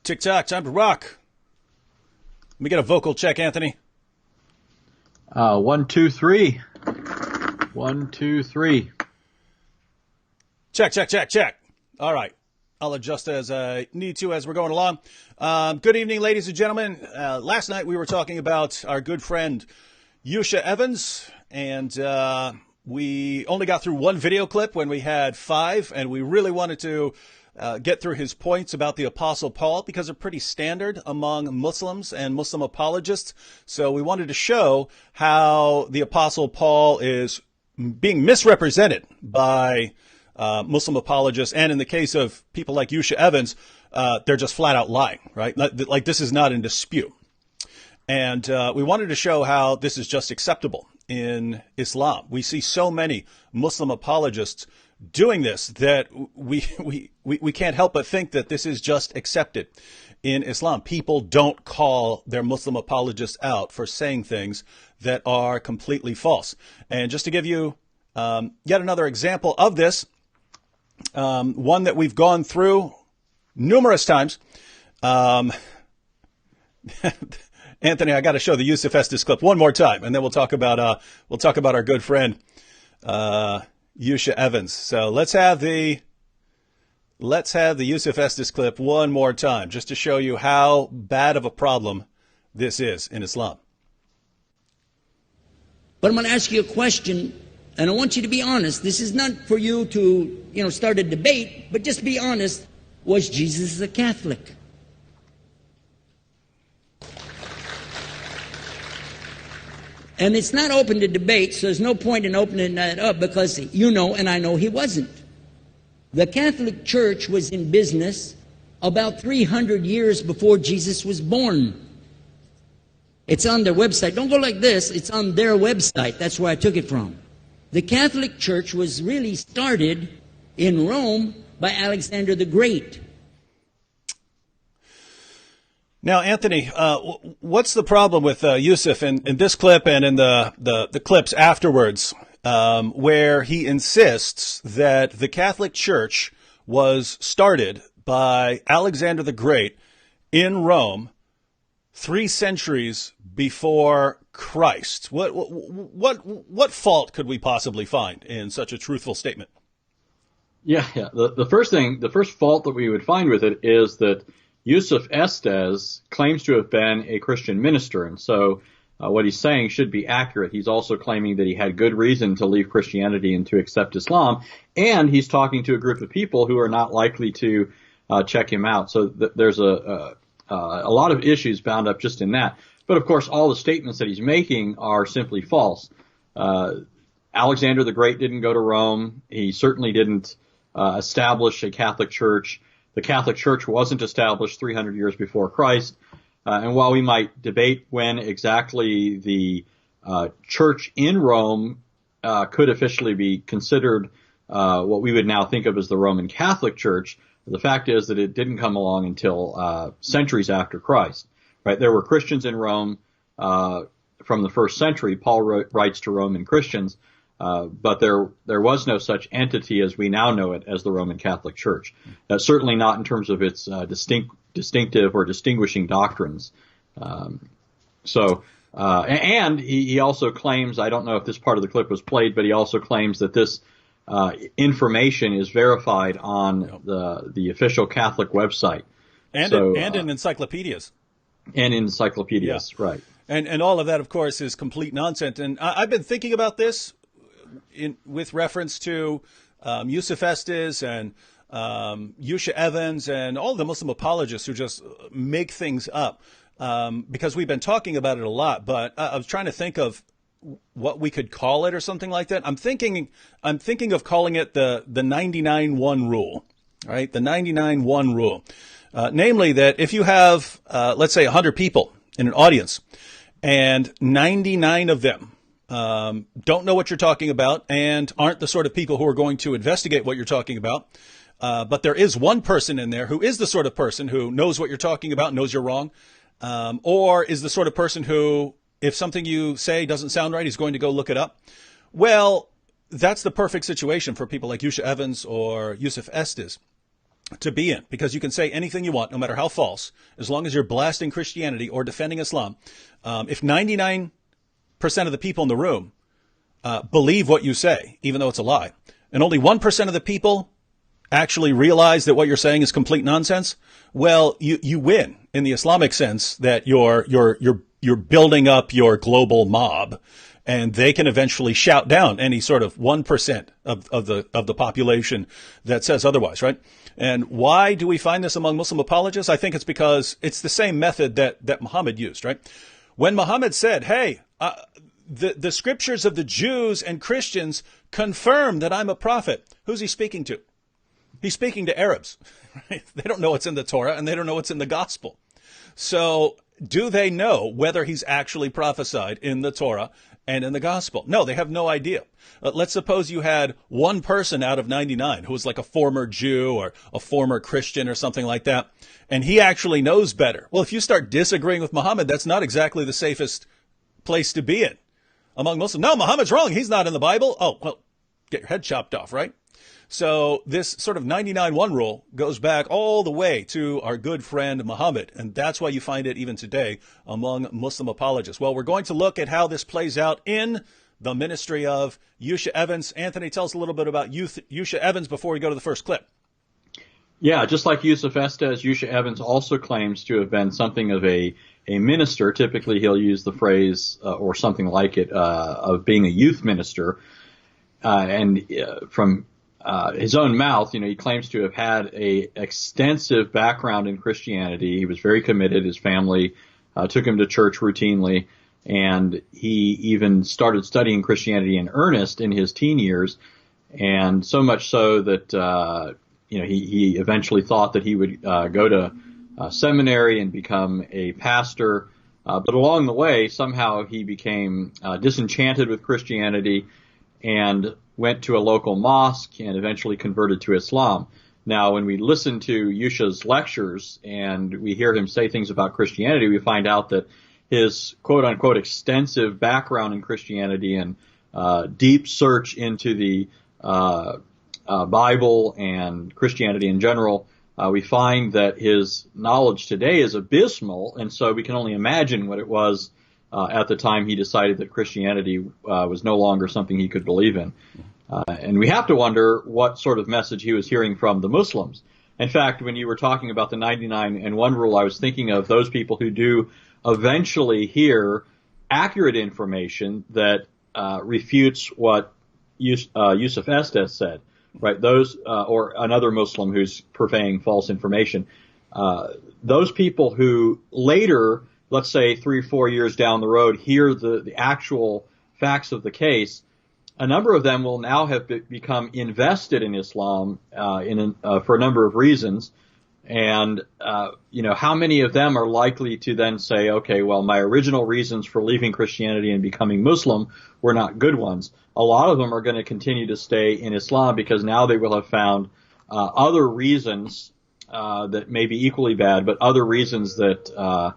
Tick-tock, time to rock. Let me get a vocal check, Anthony. 1, 2, 3. 1, 2, 3. Check, check, check, check. All right. I'll adjust as I need to as we're going along. Good evening, ladies and gentlemen. Last night we were talking about our good friend Yusha Evans, and we only got through one video clip when we had 5, and we really wanted to get through his points about the Apostle Paul because they're pretty standard among Muslims and Muslim apologists. So we wanted to show how the Apostle Paul is being misrepresented by Muslim apologists, and in the case of people like Yusha Evans, they're just flat out lying, right? Like this is not in dispute. And we wanted to show how this is just acceptable in Islam. We see so many Muslim apologists doing this that we can't help but think that this is just accepted in Islam. People don't call their Muslim apologists out for saying things that are completely false. And just to give you yet another example of this, one that we've gone through numerous times. Anthony, I got to show the Yusuf Estes clip one more time, and then we'll talk about our good friend Yusha Evans. So let's have the Yusuf Estes clip one more time, just to show you how bad of a problem this is in Islam. But I'm going to ask you a question, and I want you to be honest. This is not for you to, start a debate, but just be honest. Was Jesus a Catholic? And it's not open to debate, so there's no point in opening that up because you know and I know he wasn't. The Catholic Church was in business about 300 years before Jesus was born. It's on their website. Don't go like this. It's on their website. That's where I took it from. The Catholic Church was really started in Rome by Alexander the Great. Now, Anthony, what's the problem with Yusuf in this clip and in the clips afterwards, where he insists that the Catholic Church was started by Alexander the Great in Rome 3 centuries before Christ? What fault could we possibly find in such a truthful statement? Yeah. The first fault that we would find with it is that Yusuf Estes claims to have been a Christian minister, and so what he's saying should be accurate. He's also claiming that he had good reason to leave Christianity and to accept Islam, and he's talking to a group of people who are not likely to check him out. So there's a lot of issues bound up just in that. But of course, all the statements that he's making are simply false. Alexander the Great didn't go to Rome. He certainly didn't establish a Catholic Church. The Catholic Church wasn't established 300 years before Christ. And while we might debate when exactly the church in Rome could officially be considered what we would now think of as the Roman Catholic Church, the fact is that it didn't come along until centuries after Christ. Right? There were Christians in Rome from the first century. Paul writes to Roman Christians. But there was no such entity as we now know it as the Roman Catholic Church. Certainly not in terms of its distinctive or distinguishing doctrines. And he also claims, I don't know if this part of the clip was played, but he also claims that this information is verified on the official Catholic website. And in encyclopedias. And in encyclopedias, yeah. Right. And all of that, of course, is complete nonsense. And I've been thinking about this with reference to Yusuf Estes and Yusha Evans and all the Muslim apologists who just make things up, because we've been talking about it a lot. But I was trying to think of what we could call it or something like that. I'm thinking of calling it the 99-1 rule. All right, the 99-1 rule, namely that if you have let's say 100 people in an audience, and 99 of them don't know what you're talking about and aren't the sort of people who are going to investigate what you're talking about. But there is one person in there who is the sort of person who knows what you're talking about, knows you're wrong, or is the sort of person who, if something you say doesn't sound right, he's going to go look it up. Well, that's the perfect situation for people like Yusha Evans or Yusuf Estes. to be in, because you can say anything you want, no matter how false, as long as you're blasting Christianity or defending Islam. If 99% of the people in the room believe what you say, even though it's a lie, and only 1% of the people actually realize that what you're saying is complete nonsense, well, you win in the Islamic sense that you're building up your global mob, and they can eventually shout down any sort of 1% of the population that says otherwise, right? And why do we find this among Muslim apologists? I think it's because it's the same method that Muhammad used, right? When Muhammad said, hey, the scriptures of the Jews and Christians confirm that I'm a prophet, who's he speaking to? He's speaking to Arabs. Right? They don't know what's in the Torah, and they don't know what's in the gospel. So do they know whether he's actually prophesied in the Torah and in the gospel? No, they have no idea. Let's suppose you had one person out of 99 who was like a former Jew or a former Christian or something like that, and he actually knows better. Well, if you start disagreeing with Muhammad, that's not exactly the safest place to be in among Muslims. No, Muhammad's wrong. He's not in the Bible. Oh, well, get your head chopped off, right? So this sort of 99-1 rule goes back all the way to our good friend Muhammad, and that's why you find it even today among Muslim apologists. Well, we're going to look at how this plays out in the ministry of Yusha Evans. Anthony, tell us a little bit about Yusha Evans before we go to the first clip. Yeah, just like Yusuf Estes, Yusha Evans also claims to have been something of a minister. Typically, he'll use the phrase or something like it of being a youth minister, from his own mouth, he claims to have had a extensive background in Christianity. He was very committed. His family took him to church routinely, and he even started studying Christianity in earnest in his teen years, and so much so that he eventually thought that he would go to seminary and become a pastor. But along the way, somehow he became disenchanted with Christianity and went to a local mosque and eventually converted to Islam. Now, when we listen to Yusha's lectures and we hear him say things about Christianity, we find out that his quote-unquote extensive background in Christianity and deep search into the Bible and Christianity in general, we find that his knowledge today is abysmal, and so we can only imagine what it was at the time he decided that Christianity was no longer something he could believe in. And we have to wonder what sort of message he was hearing from the Muslims. In fact, when you were talking about the 99-1 rule, I was thinking of those people who do eventually hear accurate information that refutes what Yusuf Estes said, right? Those, or another Muslim who's purveying false information. Those people who later, let's say 3 or 4 years down the road, hear the actual facts of the case, a number of them will now have become invested in Islam for a number of reasons. And, how many of them are likely to then say, okay, well, my original reasons for leaving Christianity and becoming Muslim were not good ones. A lot of them are going to continue to stay in Islam because now they will have found other reasons that may be equally bad, but other reasons that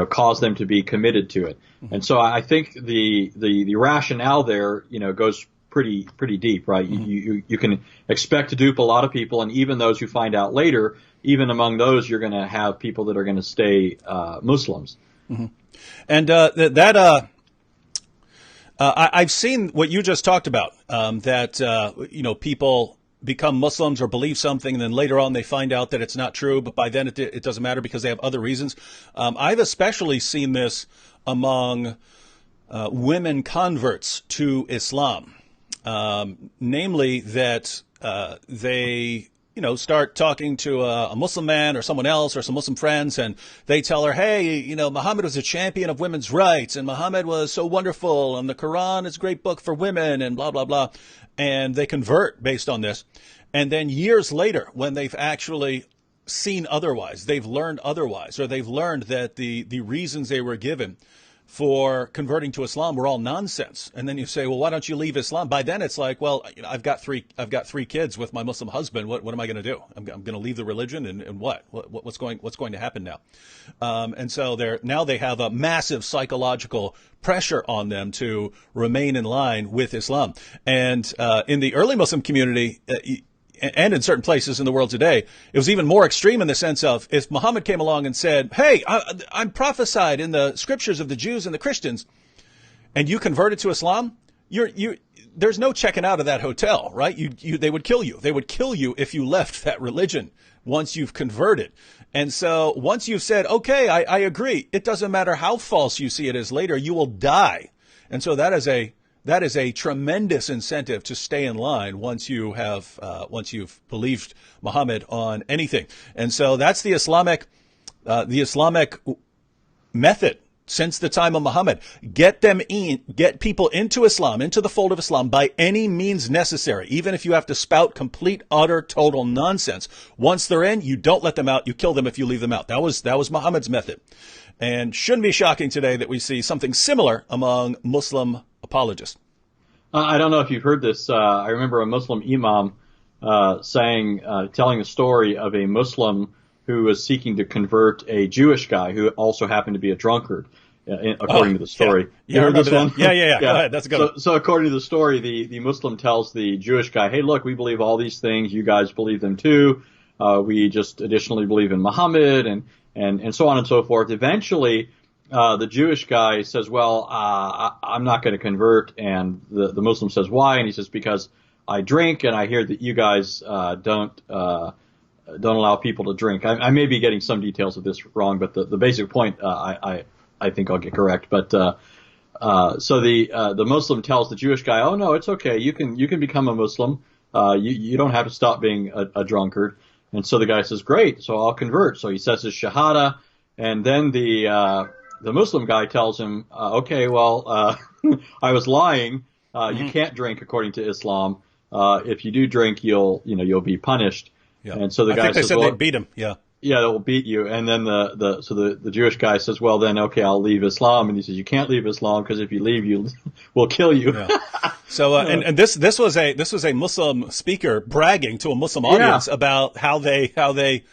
cause them to be committed to it. And so I think the rationale there, goes pretty deep, right? You can expect to dupe a lot of people, and even those who find out later, even among those, you're going to have people that are going to stay Muslims. Mm-hmm. And I've seen what you just talked about, that people become Muslims or believe something, and then later on they find out that it's not true, but by then it doesn't matter because they have other reasons. I've especially seen this among women converts to Islam, namely that they start talking to a Muslim man or someone else or some Muslim friends, and they tell her, hey, Muhammad was a champion of women's rights, and Muhammad was so wonderful, and the Quran is a great book for women, and blah, blah, blah. And they convert based on this. And then years later, when they've actually seen otherwise, they've learned otherwise, or they've learned that the reasons they were given for converting to Islam were all nonsense. And then you say, well, why don't you leave Islam? By then it's like, well, I've got three kids with my Muslim husband. What am I going to do? I'm going to leave the religion, and what's going to happen now? And so they have a massive psychological pressure on them to remain in line with Islam. And in the early Muslim community, and in certain places in the world today, it was even more extreme in the sense of if Muhammad came along and said, hey, I'm prophesied in the scriptures of the Jews and the Christians, and you converted to Islam, there's no checking out of that hotel, right? They would kill you. They would kill you if you left that religion once you've converted. And so once you've said, okay, I agree, it doesn't matter how false you see it as later, you will die. And so that is a tremendous incentive to stay in line once you've believed Muhammad on anything. And so that's the Islamic method since the time of Muhammad. Get people into Islam, into the fold of Islam by any means necessary, even if you have to spout complete, utter, total nonsense. Once they're in, you don't let them out. You kill them if you leave them out. That was Muhammad's method. And shouldn't be shocking today that we see something similar among Muslim apologists. I don't know if you've heard this. I remember a Muslim imam telling a story of a Muslim who was seeking to convert a Jewish guy who also happened to be a drunkard, according to the story. Yeah. You heard this one? Yeah. Go ahead. That's a good one. So according to the story, the Muslim tells the Jewish guy, hey, look, we believe all these things. You guys believe them too. We just additionally believe in Muhammad and so on and so forth. Eventually, the Jewish guy says, well, I'm not going to convert. And the Muslim says, why? And he says, because I drink and I hear that you guys don't allow people to drink. I may be getting some details of this wrong, but the basic point I think I'll get correct. But so the Muslim tells the Jewish guy, oh no, it's okay. You can become a Muslim. You don't have to stop being a drunkard. And so the guy says, great, so I'll convert. So he says his shahada, and then the Muslim guy tells him, okay, well, I was lying. You can't drink according to Islam. If you do drink, you'll be punished. Yeah. And so the guy I think they says, said well, they'd beat him. Yeah. Yeah, they'll beat you. And then the Jewish guy says, well, then, okay, I'll leave Islam. And he says, you can't leave Islam because if you leave, we'll kill you. Yeah. So, and this was a Muslim speaker bragging to a Muslim audience about how they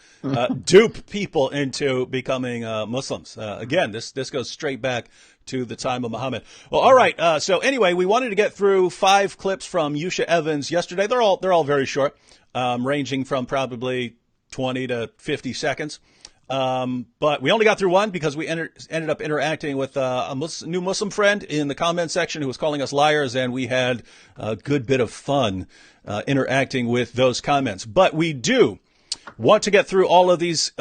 dupe people into becoming Muslims. Again, this goes straight back to the time of Muhammad. Well, all right. So anyway, we wanted to get through 5 clips from Yusha Evans yesterday. They're all very short, ranging from probably 20 to 50 seconds. But we only got through one because we ended up interacting with a new Muslim friend in the comment section who was calling us liars, and we had a good bit of fun interacting with those comments. But we do want to get through all of these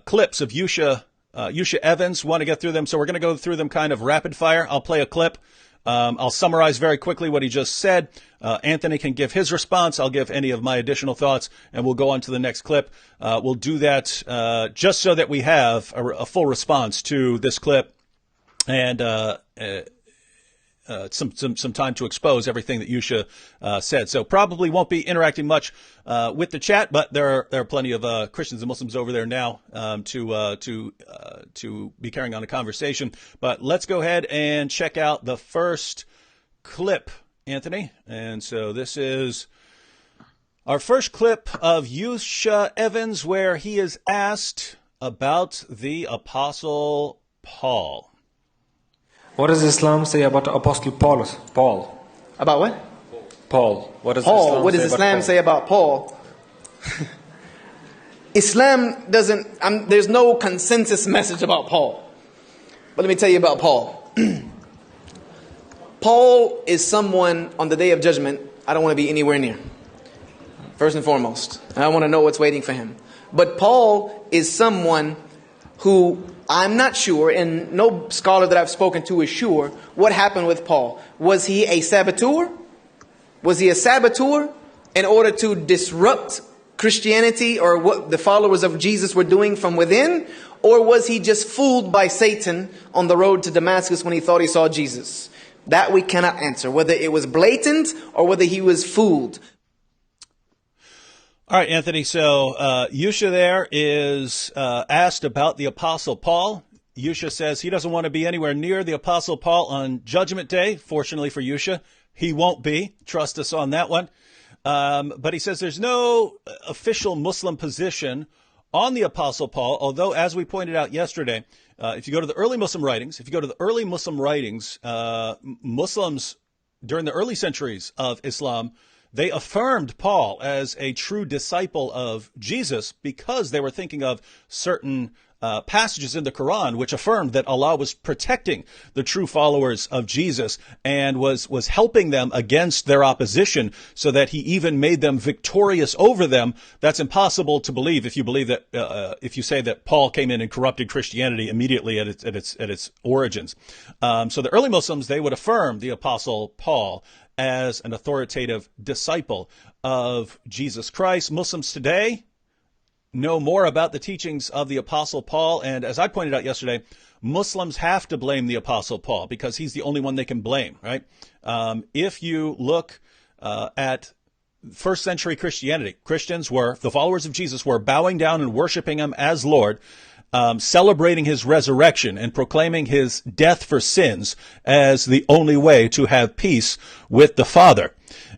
clips of Yusha Evans. Want to get through them, so we're going to go through them kind of rapid fire. I'll play a clip. I'll summarize very quickly what he just said. Anthony can give his response. I'll give any of my additional thoughts, and we'll go on to the next clip. We'll do that just so that we have a full response to this clip and some time to expose everything that Yusha said. So probably won't be interacting much with the chat, but there are plenty of Christians and Muslims over there now to be carrying on a conversation. But let's go ahead and check out the first clip, Anthony. And so this is our first clip of Yusha Evans, where he is asked about the Apostle Paul. What does Islam say about Apostle Paul? About what? Paul. What does Paul. Islam What does say Islam about say about Paul? Islam doesn't, there's no consensus message about Paul. But let me tell you about Paul. Paul is someone on the day of judgment I don't want to be anywhere near. First and foremost. I want to know what's waiting for him. But Paul is someone who I'm not sure, and no scholar that I've spoken to is sure, what happened with Paul. Was he a saboteur? Was he a saboteur in order to disrupt Christianity or what the followers of Jesus were doing from within? Or was he just fooled by Satan on the road to Damascus when he thought he saw Jesus? That we cannot answer, whether it was blatant or whether he was fooled. All right, Anthony. So Yusha there is asked about the Apostle Paul. Yusha says he doesn't want to be anywhere near the Apostle Paul on Judgment Day. Fortunately for Yusha, he won't be. Trust us on that one. But he says there's no official Muslim position on the Apostle Paul, although, as we pointed out yesterday, if you go to the early Muslim writings, Muslims during the early centuries of Islam They affirmed Paul as a true disciple of Jesus because they were thinking of certain passages in the Quran which affirmed that Allah was protecting the true followers of Jesus and was helping them against their opposition, so that he even made them victorious over them. That's impossible to believe if you believe that if you say that Paul came in and corrupted Christianity immediately at its origins. So the early Muslims, they would affirm the Apostle Paul as an authoritative disciple of Jesus Christ. Muslims today know more about the teachings of the Apostle Paul, and as I pointed out yesterday, Muslims have to blame the Apostle Paul because he's the only one they can blame, right? If you look at first century Christianity, the followers of Jesus were bowing down and worshiping him as Lord, celebrating his resurrection and proclaiming his death for sins as the only way to have peace with the Father.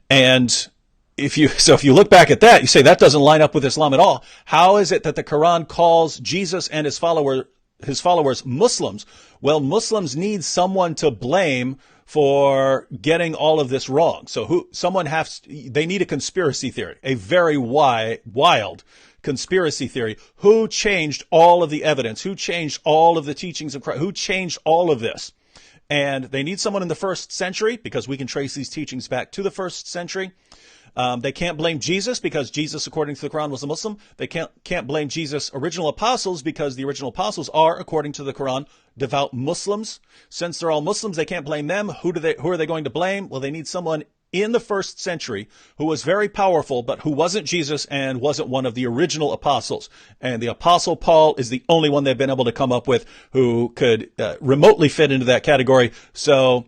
And if you look back at that, you say that doesn't line up with Islam at all. How is it that the Quran calls Jesus and his followers Muslims? Well, Muslims need someone to blame for getting all of this wrong. So they need a conspiracy theory, a very wild conspiracy theory. Who changed all of the evidence? Who changed all of the teachings of Christ? Who changed all of this? And they need someone in the first century, because we can trace these teachings back to the first century. They can't blame Jesus because Jesus, according to the Quran, was a Muslim. They can't blame Jesus' original apostles because the original apostles are, according to the Quran, devout Muslims. Since they're all Muslims, they can't blame them. Who are they going to blame? Well, they need someone in the first century who was very powerful, but who wasn't Jesus and wasn't one of the original apostles. And the Apostle Paul is the only one they've been able to come up with who could remotely fit into that category. So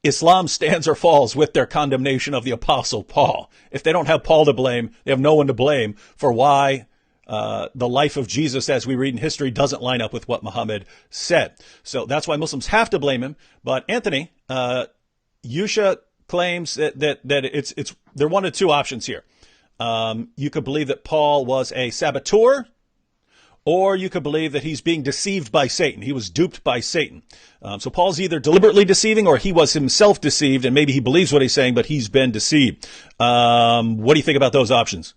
Islam stands or falls with their condemnation of the Apostle Paul. If they don't have Paul to blame, they have no one to blame for why the life of Jesus, as we read in history, doesn't line up with what Muhammad said. So that's why Muslims have to blame him. But Anthony, Yusha claims that there are one of two options here. You could believe that Paul was a saboteur, or you could believe that he's being deceived by Satan. He was duped by Satan. So Paul's either deliberately deceiving or he was himself deceived, and maybe he believes what he's saying, but he's been deceived. What do you think about those options?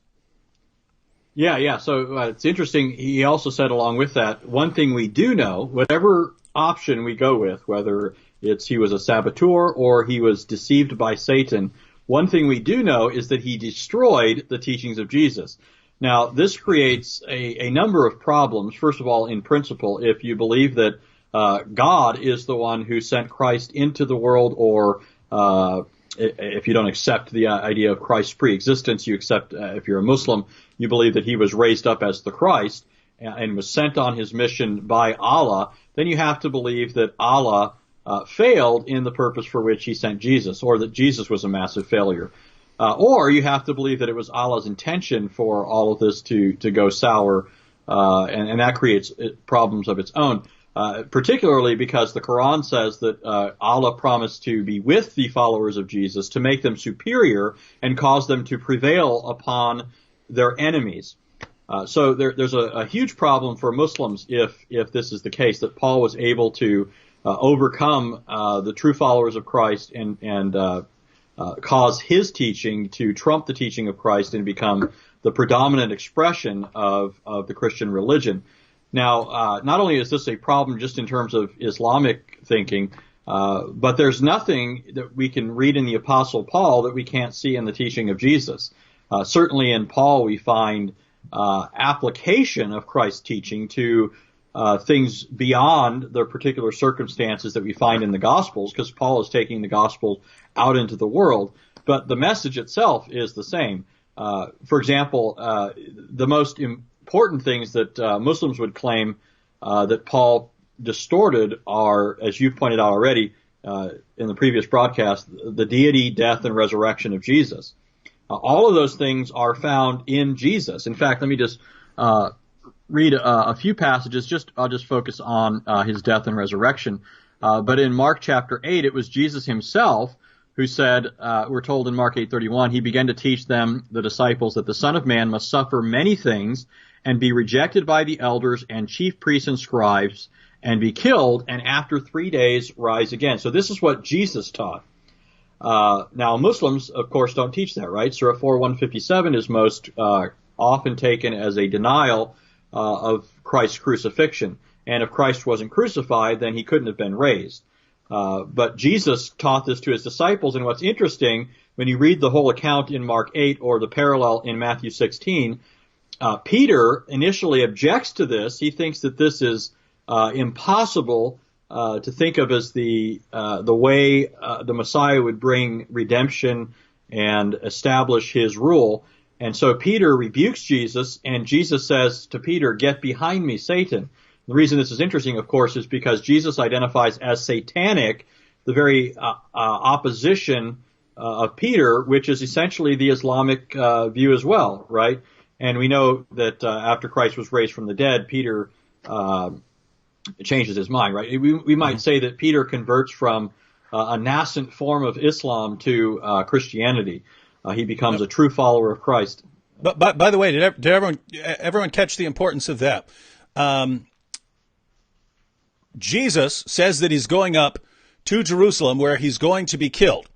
Yeah. So it's interesting. He also said along with that, one thing we do know, whatever option we go with, whether it's he was a saboteur or he was deceived by Satan, one thing we do know is that he destroyed the teachings of Jesus. Now, this creates a number of problems. First of all, in principle, if you believe that God is the one who sent Christ into the world, or if you don't accept the idea of Christ's preexistence, you accept, if you're a Muslim, you believe that he was raised up as the Christ and was sent on his mission by Allah, then you have to believe that Allah failed in the purpose for which he sent Jesus, or that Jesus was a massive failure. Or you have to believe that it was Allah's intention for all of this to go sour, and that creates problems of its own, particularly because the Quran says that Allah promised to be with the followers of Jesus, to make them superior and cause them to prevail upon their enemies. So there's a huge problem for Muslims if this is the case, that Paul was able to overcome the true followers of Christ and cause his teaching to trump the teaching of Christ and become the predominant expression of the Christian religion. Now, not only is this a problem just in terms of Islamic thinking, but there's nothing that we can read in the Apostle Paul that we can't see in the teaching of Jesus. Certainly in Paul we find application of Christ's teaching to things beyond the particular circumstances that we find in the Gospels, because Paul is taking the Gospel out into the world, but the message itself is the same. For example, the most important things that Muslims would claim that Paul distorted are, as you've pointed out already in the previous broadcast, the deity, death, and resurrection of Jesus. All of those things are found in Jesus. In fact, let me just read a few passages. I'll just focus on his death and resurrection. But in Mark chapter 8, it was Jesus himself who said, we're told in Mark 8:31, he began to teach them, the disciples, that the Son of Man must suffer many things and be rejected by the elders and chief priests and scribes and be killed, and after 3 days rise again. So this is what Jesus taught. Now, Muslims, of course, don't teach that, right? Surah 4:157 is most often taken as a denial of Christ's crucifixion. And if Christ wasn't crucified, then he couldn't have been raised. But Jesus taught this to his disciples, and what's interesting, when you read the whole account in Mark 8 or the parallel in Matthew 16, Peter initially objects to this. He thinks that this is impossible to think of as the way the Messiah would bring redemption and establish his rule. And so Peter rebukes Jesus, and Jesus says to Peter, "Get behind me, Satan." The reason this is interesting, of course, is because Jesus identifies as satanic the very opposition of Peter, which is essentially the Islamic view as well, right? And we know that after Christ was raised from the dead, Peter changes his mind, right? We might say that Peter converts from a nascent form of Islam to Christianity. He becomes a true follower of Christ. But by the way, did everyone catch the importance of that? Jesus says that he's going up to Jerusalem where he's going to be killed.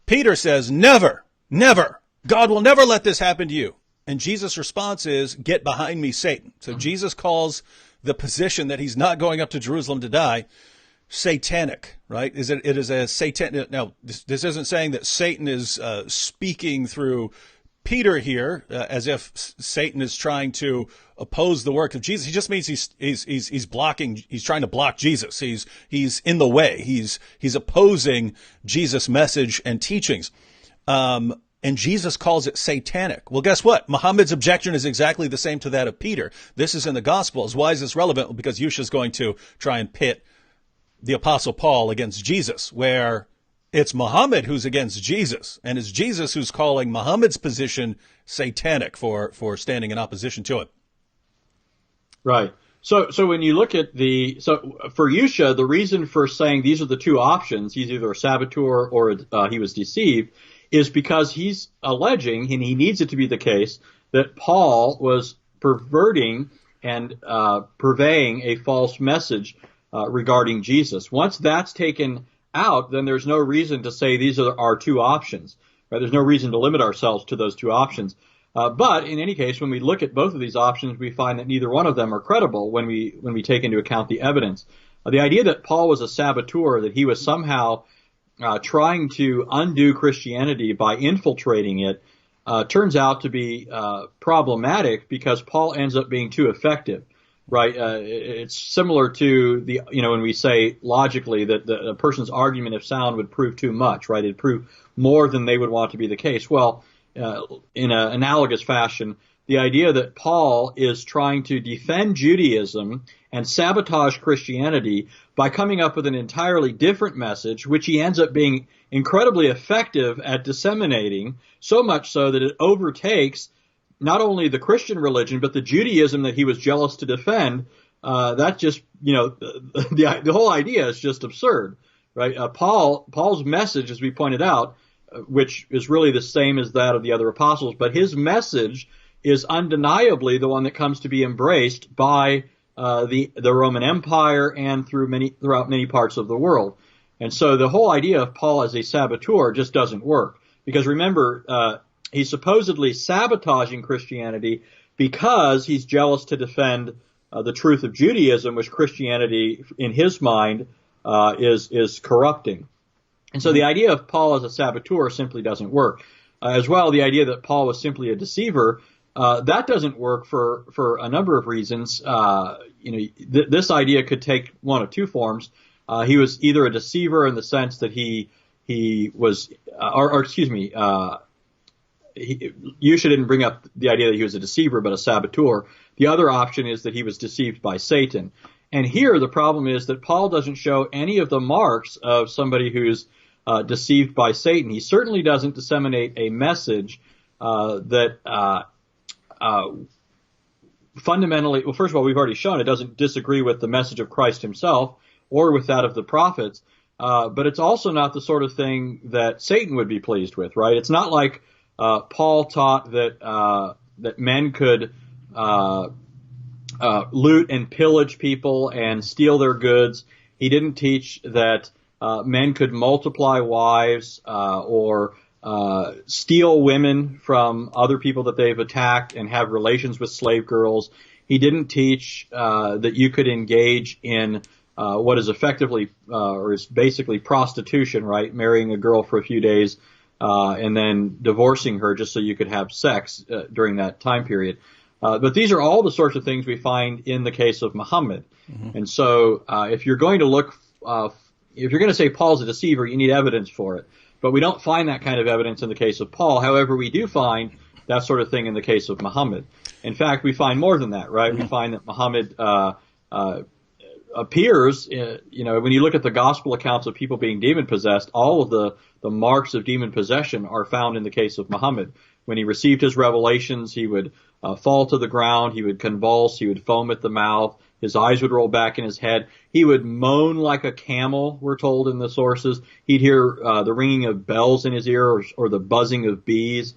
Peter says, never, never. God will never let this happen to you. And Jesus' response is, "Get behind me, Satan." So Jesus calls the position that he's not going up to Jerusalem to die satanic, right? It is a satanic. Now, this isn't saying that Satan is speaking through Peter here, as if Satan is trying to oppose the work of Jesus. He just means he's blocking. He's trying to block Jesus. He's in the way. He's opposing Jesus' message and teachings. And Jesus calls it satanic. Well, guess what? Muhammad's objection is exactly the same to that of Peter. This is in the Gospels. Why is this relevant? Well, because Yusha is going to try and pit the Apostle Paul against Jesus, where it's Muhammad who's against Jesus, and it's Jesus who's calling Muhammad's position satanic for standing in opposition to it. Right. So when you look at for Yusha, the reason for saying these are the two options, he's either a saboteur or he was deceived, is because he's alleging, and he needs it to be the case, that Paul was perverting and purveying a false message regarding Jesus. Once that's taken out, then there's no reason to say these are our two options. Right? There's no reason to limit ourselves to those two options. But in any case, when we look at both of these options, we find that neither one of them are credible when we take into account the evidence. The idea that Paul was a saboteur, that he was somehow trying to undo Christianity by infiltrating it, turns out to be problematic because Paul ends up being too effective. Right, it's similar to when we say logically that a person's argument, if sound, would prove too much. Right, it'd prove more than they would want to be the case. Well, in an analogous fashion, the idea that Paul is trying to defend Judaism and sabotage Christianity by coming up with an entirely different message, which he ends up being incredibly effective at disseminating, so much so that it overtakes not only the Christian religion, but the Judaism that he was jealous to defend. That just, the whole idea is just absurd, right? Paul's message, as we pointed out, which is really the same as that of the other apostles, but his message is undeniably the one that comes to be embraced by the Roman Empire and throughout many parts of the world. And so the whole idea of Paul as a saboteur just doesn't work. Because remember, he's supposedly sabotaging Christianity because he's jealous to defend the truth of Judaism, which Christianity, in his mind, is corrupting. And so the idea of Paul as a saboteur simply doesn't work. As well, the idea that Paul was simply a deceiver, that doesn't work for a number of reasons. This idea could take one of two forms. He was either a deceiver in the sense that he was, Yusha didn't bring up the idea that he was a deceiver, but a saboteur. The other option is that he was deceived by Satan. And here the problem is that Paul doesn't show any of the marks of somebody who's deceived by Satan. He certainly doesn't disseminate a message that fundamentally, well, first of all, we've already shown it doesn't disagree with the message of Christ himself or with that of the prophets, but it's also not the sort of thing that Satan would be pleased with, right? It's not like Paul taught that men could loot and pillage people and steal their goods. He didn't teach that men could multiply wives or steal women from other people that they've attacked and have relations with slave girls. He didn't teach that you could engage in what is effectively or is basically prostitution, right? Marrying a girl for a few days and then divorcing her just so you could have sex during that time period. But these are all the sorts of things we find in the case of Muhammad. Mm-hmm. And so if you're going to look, if you're going to say Paul's a deceiver, you need evidence for it. But we don't find that kind of evidence in the case of Paul. However, we do find that sort of thing in the case of Muhammad. In fact, we find more than that, right? Mm-hmm. We find that Muhammad appears, when you look at the gospel accounts of people being demon-possessed, all of the marks of demon possession are found in the case of Muhammad. When he received his revelations, he would fall to the ground, he would convulse, he would foam at the mouth, his eyes would roll back in his head, he would moan like a camel, we're told in the sources. He'd hear the ringing of bells in his ear or the buzzing of bees.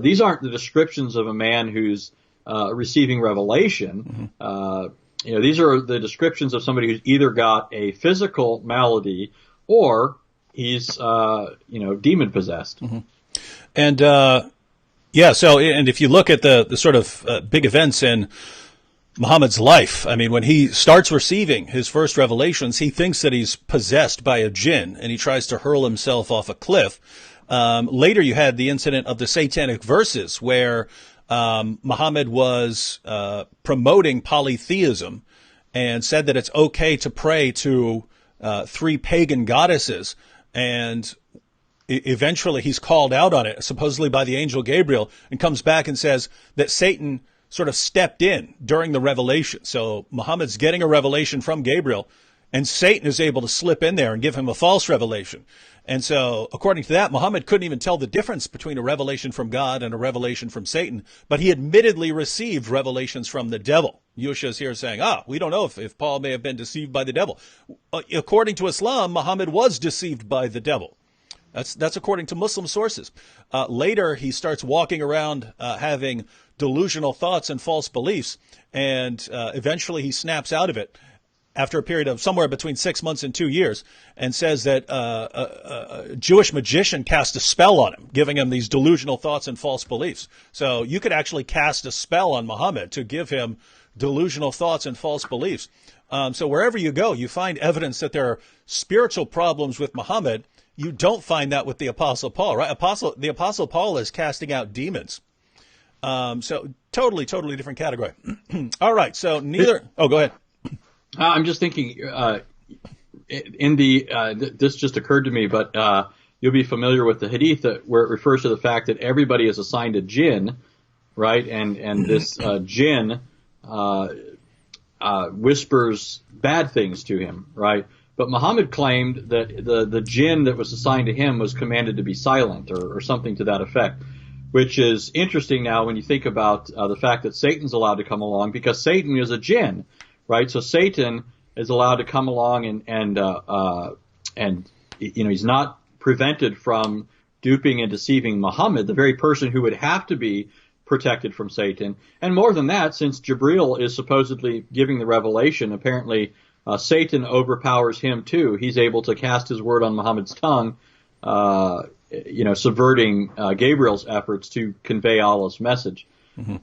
These aren't the descriptions of a man who's receiving revelation. Mm-hmm. These are the descriptions of somebody who's either got a physical malady or he's, demon possessed. Mm-hmm. And, and if you look at the sort of big events in Muhammad's life, I mean, when he starts receiving his first revelations, he thinks that he's possessed by a jinn and he tries to hurl himself off a cliff. Later you had the incident of the satanic verses where Muhammad was promoting polytheism and said that it's okay to pray to 3 pagan goddesses, and eventually he's called out on it, supposedly by the angel Gabriel, and comes back and says that Satan sort of stepped in during the revelation. So Muhammad's getting a revelation from Gabriel, and Satan is able to slip in there and give him a false revelation. And so, according to that, Muhammad couldn't even tell the difference between a revelation from God and a revelation from Satan, but he admittedly received revelations from the devil. Yusha is here saying, we don't know if Paul may have been deceived by the devil. According to Islam, Muhammad was deceived by the devil. That's according to Muslim sources. Later, he starts walking around having delusional thoughts and false beliefs, and eventually he snaps out of it after a period of somewhere between 6 months and 2 years, and says that a Jewish magician cast a spell on him, giving him these delusional thoughts and false beliefs. So you could actually cast a spell on Muhammad to give him delusional thoughts and false beliefs. So wherever you go, you find evidence that there are spiritual problems with Muhammad. You don't find that with the Apostle Paul, right? The Apostle Paul is casting out demons. So totally different category. All right. So go ahead. I'm just thinking, this just occurred to me, but you'll be familiar with the hadith where it refers to the fact that everybody is assigned a jinn, right? And this jinn whispers bad things to him, right? But Muhammad claimed that the jinn that was assigned to him was commanded to be silent or something to that effect, which is interesting now when you think about the fact that Satan's allowed to come along, because Satan is a jinn, right? So Satan is allowed to come along and he's not prevented from duping and deceiving Muhammad, the very person who would have to be protected from Satan. And more than that, since Jibril is supposedly giving the revelation, apparently Satan overpowers him too. He's able to cast his word on Muhammad's tongue, subverting Gabriel's efforts to convey Allah's message. Mm-hmm.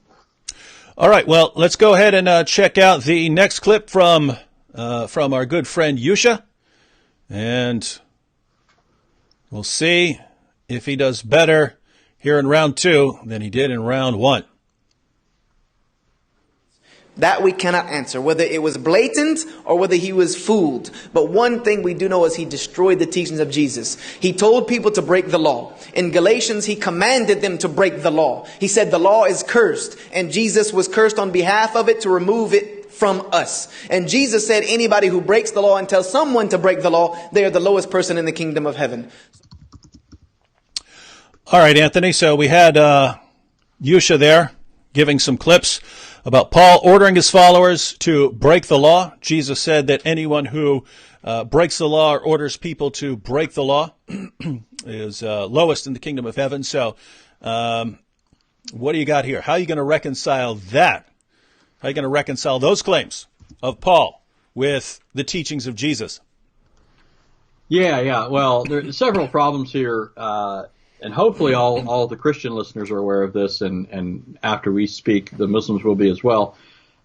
All right, well, let's go ahead and check out the next clip from our good friend Yusha, and we'll see if he does better here in round 2 than he did in round 1. That we cannot answer, whether it was blatant or whether he was fooled. But one thing we do know is he destroyed the teachings of Jesus. He told people to break the law. In Galatians, he commanded them to break the law. He said the law is cursed, and Jesus was cursed on behalf of it to remove it from us. And Jesus said anybody who breaks the law and tells someone to break the law, they are the lowest person in the kingdom of heaven. All right, Anthony. So we had Yusha there giving some clips about Paul ordering his followers to break the law. Jesus said that anyone who breaks the law or orders people to break the law is lowest in the kingdom of heaven. So what do you got here? How are you going to reconcile that? How are you going to reconcile those claims of Paul with the teachings of Jesus? Yeah. Well, there are several problems here, and hopefully all the Christian listeners are aware of this, and after we speak, the Muslims will be as well.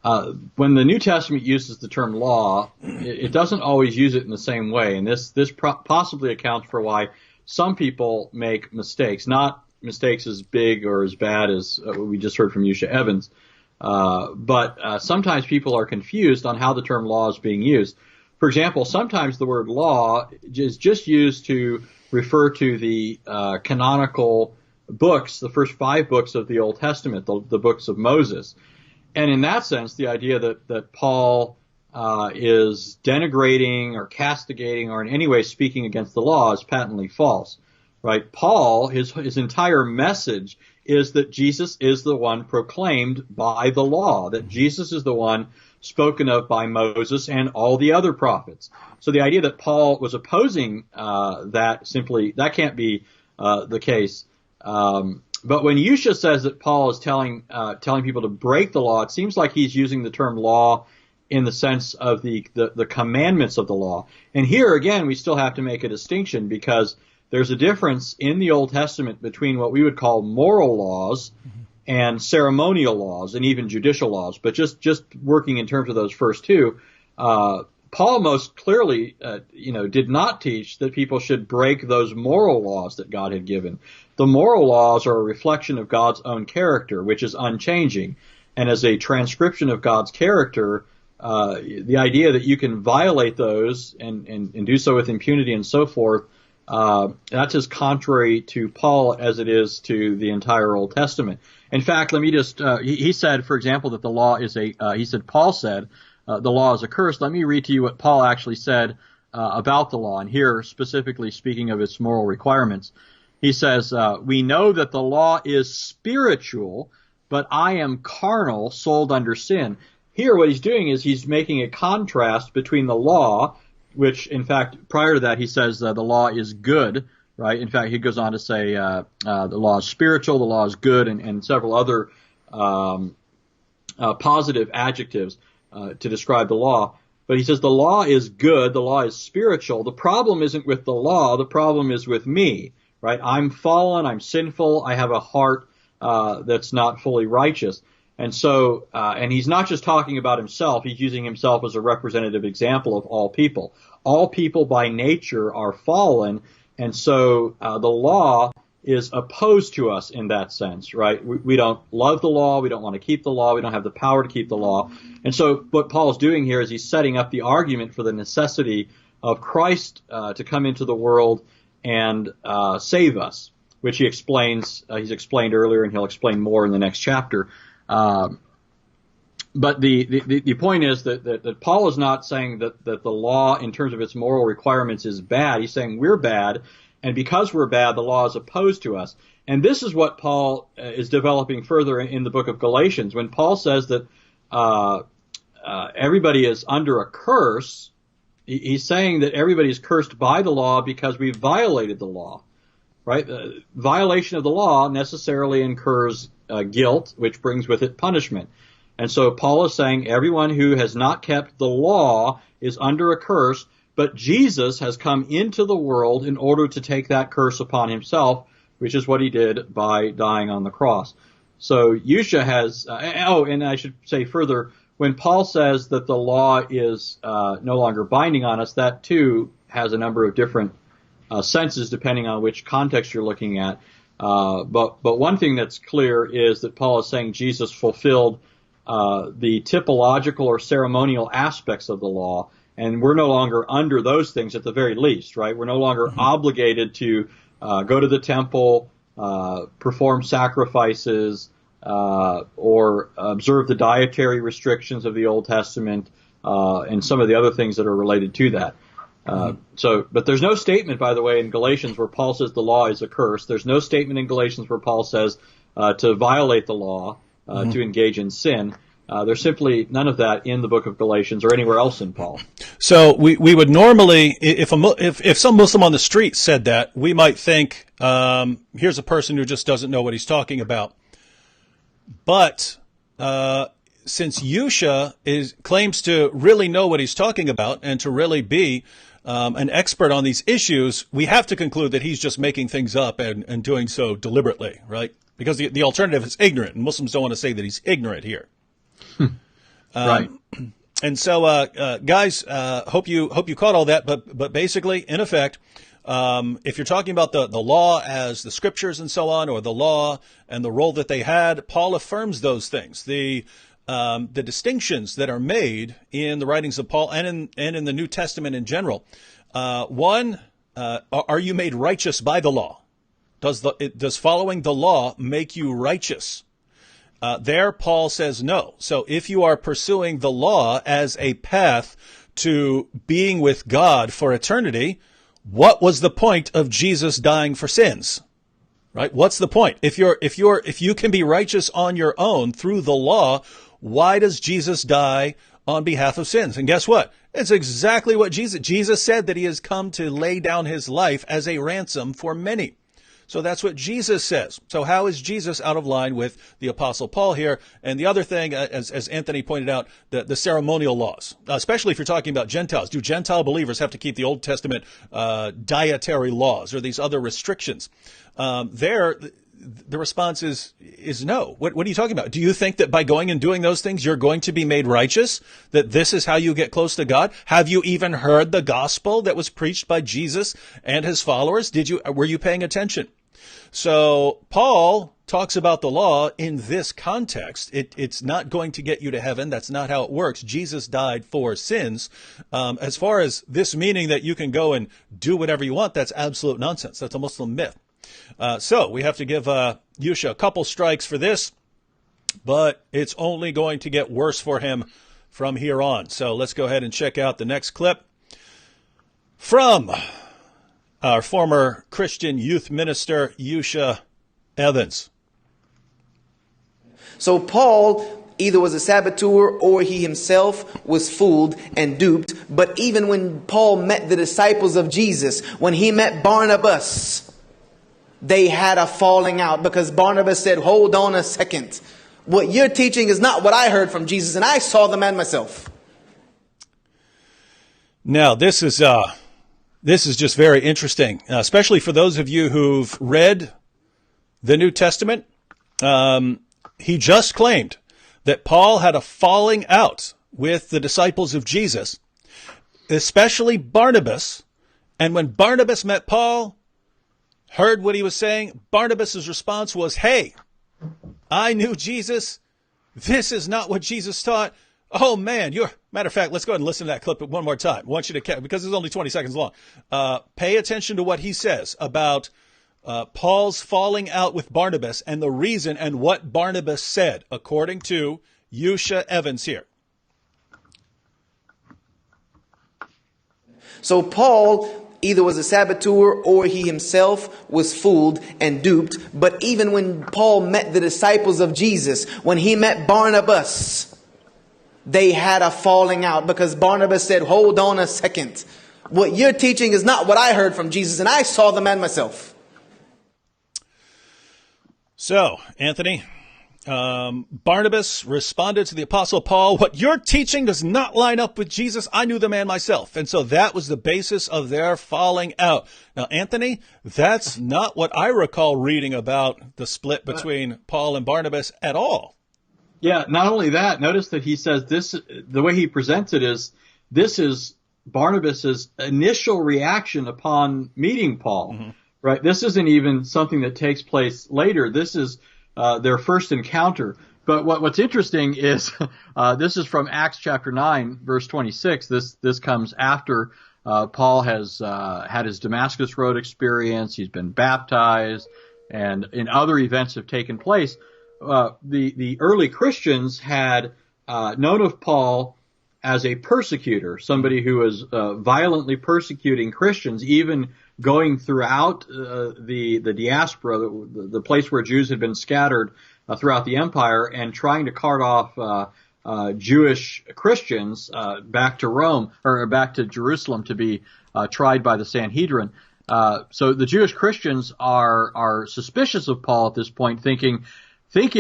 When the New Testament uses the term law, it doesn't always use it in the same way, and this possibly accounts for why some people make mistakes, not mistakes as big or as bad as what we just heard from Yusha Evans, but sometimes people are confused on how the term law is being used. For example, sometimes the word law is just used to refer to the canonical books, the first 5 books of the Old Testament, the books of Moses. And in that sense, the idea that Paul is denigrating or castigating or in any way speaking against the law is patently false, right? Paul, his entire message is that Jesus is the one proclaimed by the law, that Jesus is the one spoken of by Moses and all the other prophets. So the idea that Paul was opposing that can't be the case. But when Yusha says that Paul is telling people to break the law, it seems like he's using the term law in the sense of the commandments of the law. And here again, we still have to make a distinction because there's a difference in the Old Testament between what we would call moral laws and ceremonial laws and even judicial laws. But just working in terms of those first two, Paul most clearly, did not teach that people should break those moral laws that God had given. The moral laws are a reflection of God's own character, which is unchanging. And as a transcription of God's character, the idea that you can violate those and do so with impunity and so forth, that's as contrary to Paul as it is to the entire Old Testament. In fact, let me just, he said, for example, that the law is Paul said, the law is a curse. Let me read to you what Paul actually said about the law, and here specifically speaking of its moral requirements. He says, we know that the law is spiritual, but I am carnal, sold under sin. Here what he's doing is he's making a contrast between the law, which in fact prior to that he says the law is good, right? In fact he goes on to say the law is spiritual, the law is good, and several other positive adjectives to describe the law. But he says the law is good, the law is spiritual. The problem isn't with the law, the problem is with me, right? I'm fallen, I'm sinful, I have a heart that's not fully righteous. And so, and he's not just talking about himself, he's using himself as a representative example of all people. All people by nature are fallen, and so the law is opposed to us in that sense, right? We don't love the law, we don't want to keep the law, we don't have the power to keep the law. And so what Paul's doing here is he's setting up the argument for the necessity of Christ to come into the world and save us, which he explains, he's explained earlier, and he'll explain more in the next chapter. But the point is that Paul is not saying that the law in terms of its moral requirements is bad. He's saying we're bad, and because we're bad, the law is opposed to us. And this is what Paul is developing further in the book of Galatians. When Paul says that everybody is under a curse, he's saying that everybody is cursed by the law because we violated the law, right? Violation of the law necessarily incurs guilt, which brings with it punishment. And so Paul is saying everyone who has not kept the law is under a curse, but Jesus has come into the world in order to take that curse upon himself, which is what he did by dying on the cross. So Yusha has, and I should say further, when Paul says that the law is no longer binding on us, that too has a number of different senses depending on which context you're looking at. But one thing that's clear is that Paul is saying Jesus fulfilled the typological or ceremonial aspects of the law, and we're no longer under those things at the very least, right? We're no longer obligated to go to the temple, perform sacrifices, or observe the dietary restrictions of the Old Testament, and some of the other things that are related to that. But there's no statement, by the way, in Galatians where Paul says the law is a curse. There's no statement in Galatians where Paul says to violate the law, to engage in sin. There's simply none of that in the book of Galatians or anywhere else in Paul. So we would normally, if some Muslim on the street said that, we might think, here's a person who just doesn't know what he's talking about. But since Yusha claims to really know what he's talking about and to really be an expert on these issues, we have to conclude that he's just making things up and doing so deliberately, right? Because the alternative is ignorant, and Muslims don't want to say that he's ignorant here. Right. And so, guys, hope you caught all that. But basically, in effect, if you're talking about the law as the scriptures and so on, or the law and the role that they had, Paul affirms those things. The distinctions that are made in the writings of Paul and in the New Testament in general. One, are you made righteous by the law? Does following the law make you righteous? There, Paul says no. So if you are pursuing the law as a path to being with God for eternity, what was the point of Jesus dying for sins? Right? What's the point? If you can be righteous on your own through the law, why does Jesus die on behalf of sins? And guess what? It's exactly what Jesus said, that he has come to lay down his life as a ransom for many. So that's what Jesus says. So how is Jesus out of line with the Apostle Paul here? And the other thing, as Anthony pointed out, the ceremonial laws, especially if you're talking about Gentiles. Do Gentile believers have to keep the Old Testament dietary laws or these other restrictions? The response is no. What are you talking about? Do you think that by going and doing those things, you're going to be made righteous? That this is how you get close to God? Have you even heard the gospel that was preached by Jesus and his followers? Were you paying attention? So Paul talks about the law in this context. It's not going to get you to heaven. That's not how it works. Jesus died for sins. As far as this meaning that you can go and do whatever you want, that's absolute nonsense. That's a Muslim myth. So we have to give Yusha a couple strikes for this, but it's only going to get worse for him from here on. So let's go ahead and check out the next clip from our former Christian youth minister, Yusha Evans. So Paul either was a saboteur or he himself was fooled and duped. But even when Paul met the disciples of Jesus, when he met Barnabas, they had a falling out because Barnabas said, hold on a second. What you're teaching is not what I heard from Jesus, and I saw the man myself. Now, this is just very interesting, especially for those of you who've read the New Testament. He just claimed that Paul had a falling out with the disciples of Jesus, especially Barnabas. And when Barnabas met Paul, heard what he was saying, Barnabas' response was, hey, I knew Jesus. This is not what Jesus taught. Oh, man, matter of fact, let's go ahead and listen to that clip one more time. I want you to, because it's only 20 seconds long. Pay attention to what he says about Paul's falling out with Barnabas and the reason and what Barnabas said, according to Yusha Evans here. So Paul either was a saboteur or he himself was fooled and duped. But even when Paul met the disciples of Jesus, when he met Barnabas, they had a falling out because Barnabas said, hold on a second. What you're teaching is not what I heard from Jesus, and I saw the man myself. So, Anthony, Barnabas responded to the Apostle Paul, what you're teaching does not line up with Jesus. I knew the man myself. And so that was the basis of their falling out. Now, Anthony, that's not what I recall reading about the split between Paul and Barnabas at all. Yeah, not only that, notice that he says this, the way he presents it is, this is Barnabas's initial reaction upon meeting Paul, right? This isn't even something that takes place later. This is their first encounter. But what's interesting is this is from Acts chapter 9, verse 26. This comes after Paul has had his Damascus Road experience. He's been baptized, and other events have taken place. The early Christians had known of Paul as a persecutor, somebody who was violently persecuting Christians, even going throughout the diaspora, the place where Jews had been scattered throughout the empire, and trying to cart off Jewish Christians back to Rome or back to Jerusalem to be tried by the Sanhedrin. So the Jewish Christians are suspicious of Paul at this point, thinking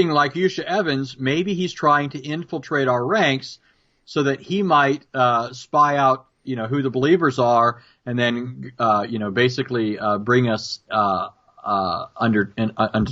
like Yusha Evans, maybe he's trying to infiltrate our ranks so that he might spy out who the believers are, and then basically bring us under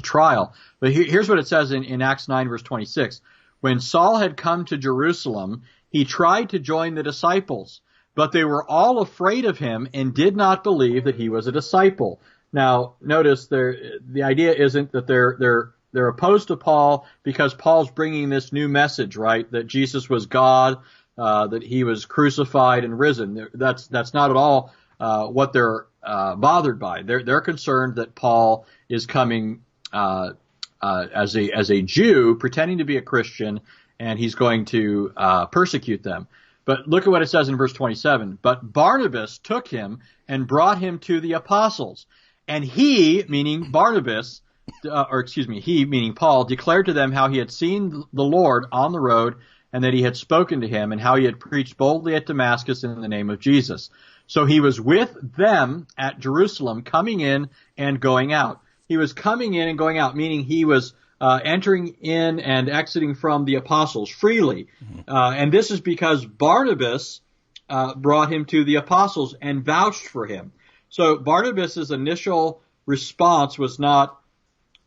trial. But here's what it says in Acts 9 verse 26. When Saul had come to Jerusalem, he tried to join the disciples, but they were all afraid of him and did not believe that he was a disciple. Now, notice the idea isn't that they're opposed to Paul because Paul's bringing this new message, right? That Jesus was God, that he was crucified and risen. That's not at all what they're bothered by. They're concerned that Paul is coming as a Jew, pretending to be a Christian, and he's going to persecute them. But look at what it says in verse 27. But Barnabas took him and brought him to the apostles. And he, meaning Barnabas, he, meaning Paul, declared to them how he had seen the Lord on the road and that he had spoken to him and how he had preached boldly at Damascus in the name of Jesus. So he was with them at Jerusalem, coming in and going out. He was coming in and going out, meaning he was entering in and exiting from the apostles freely. And this is because Barnabas brought him to the apostles and vouched for him. So Barnabas's initial response was not,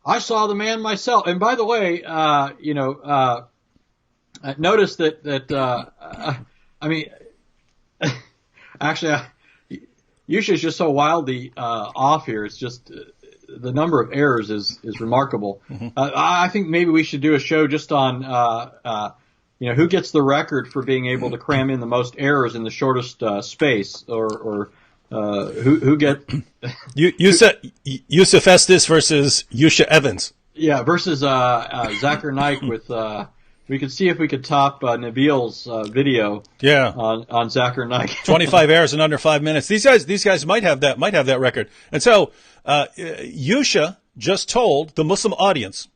I saw the man myself. And by the way, notice that actually, Yusha is just so wildly off here. It's just the number of errors is remarkable. I think maybe we should do a show just on who gets the record for being able to cram in the most errors in the shortest space, or who get Yusuf Estes versus Yusha Evans. Yeah, versus Zachar Naik with. We could see if we could top Nabil's video. Yeah. On Zachar Naik. 25 errors in under 5 minutes. These guys might have that record. And so Yusha just told the Muslim audience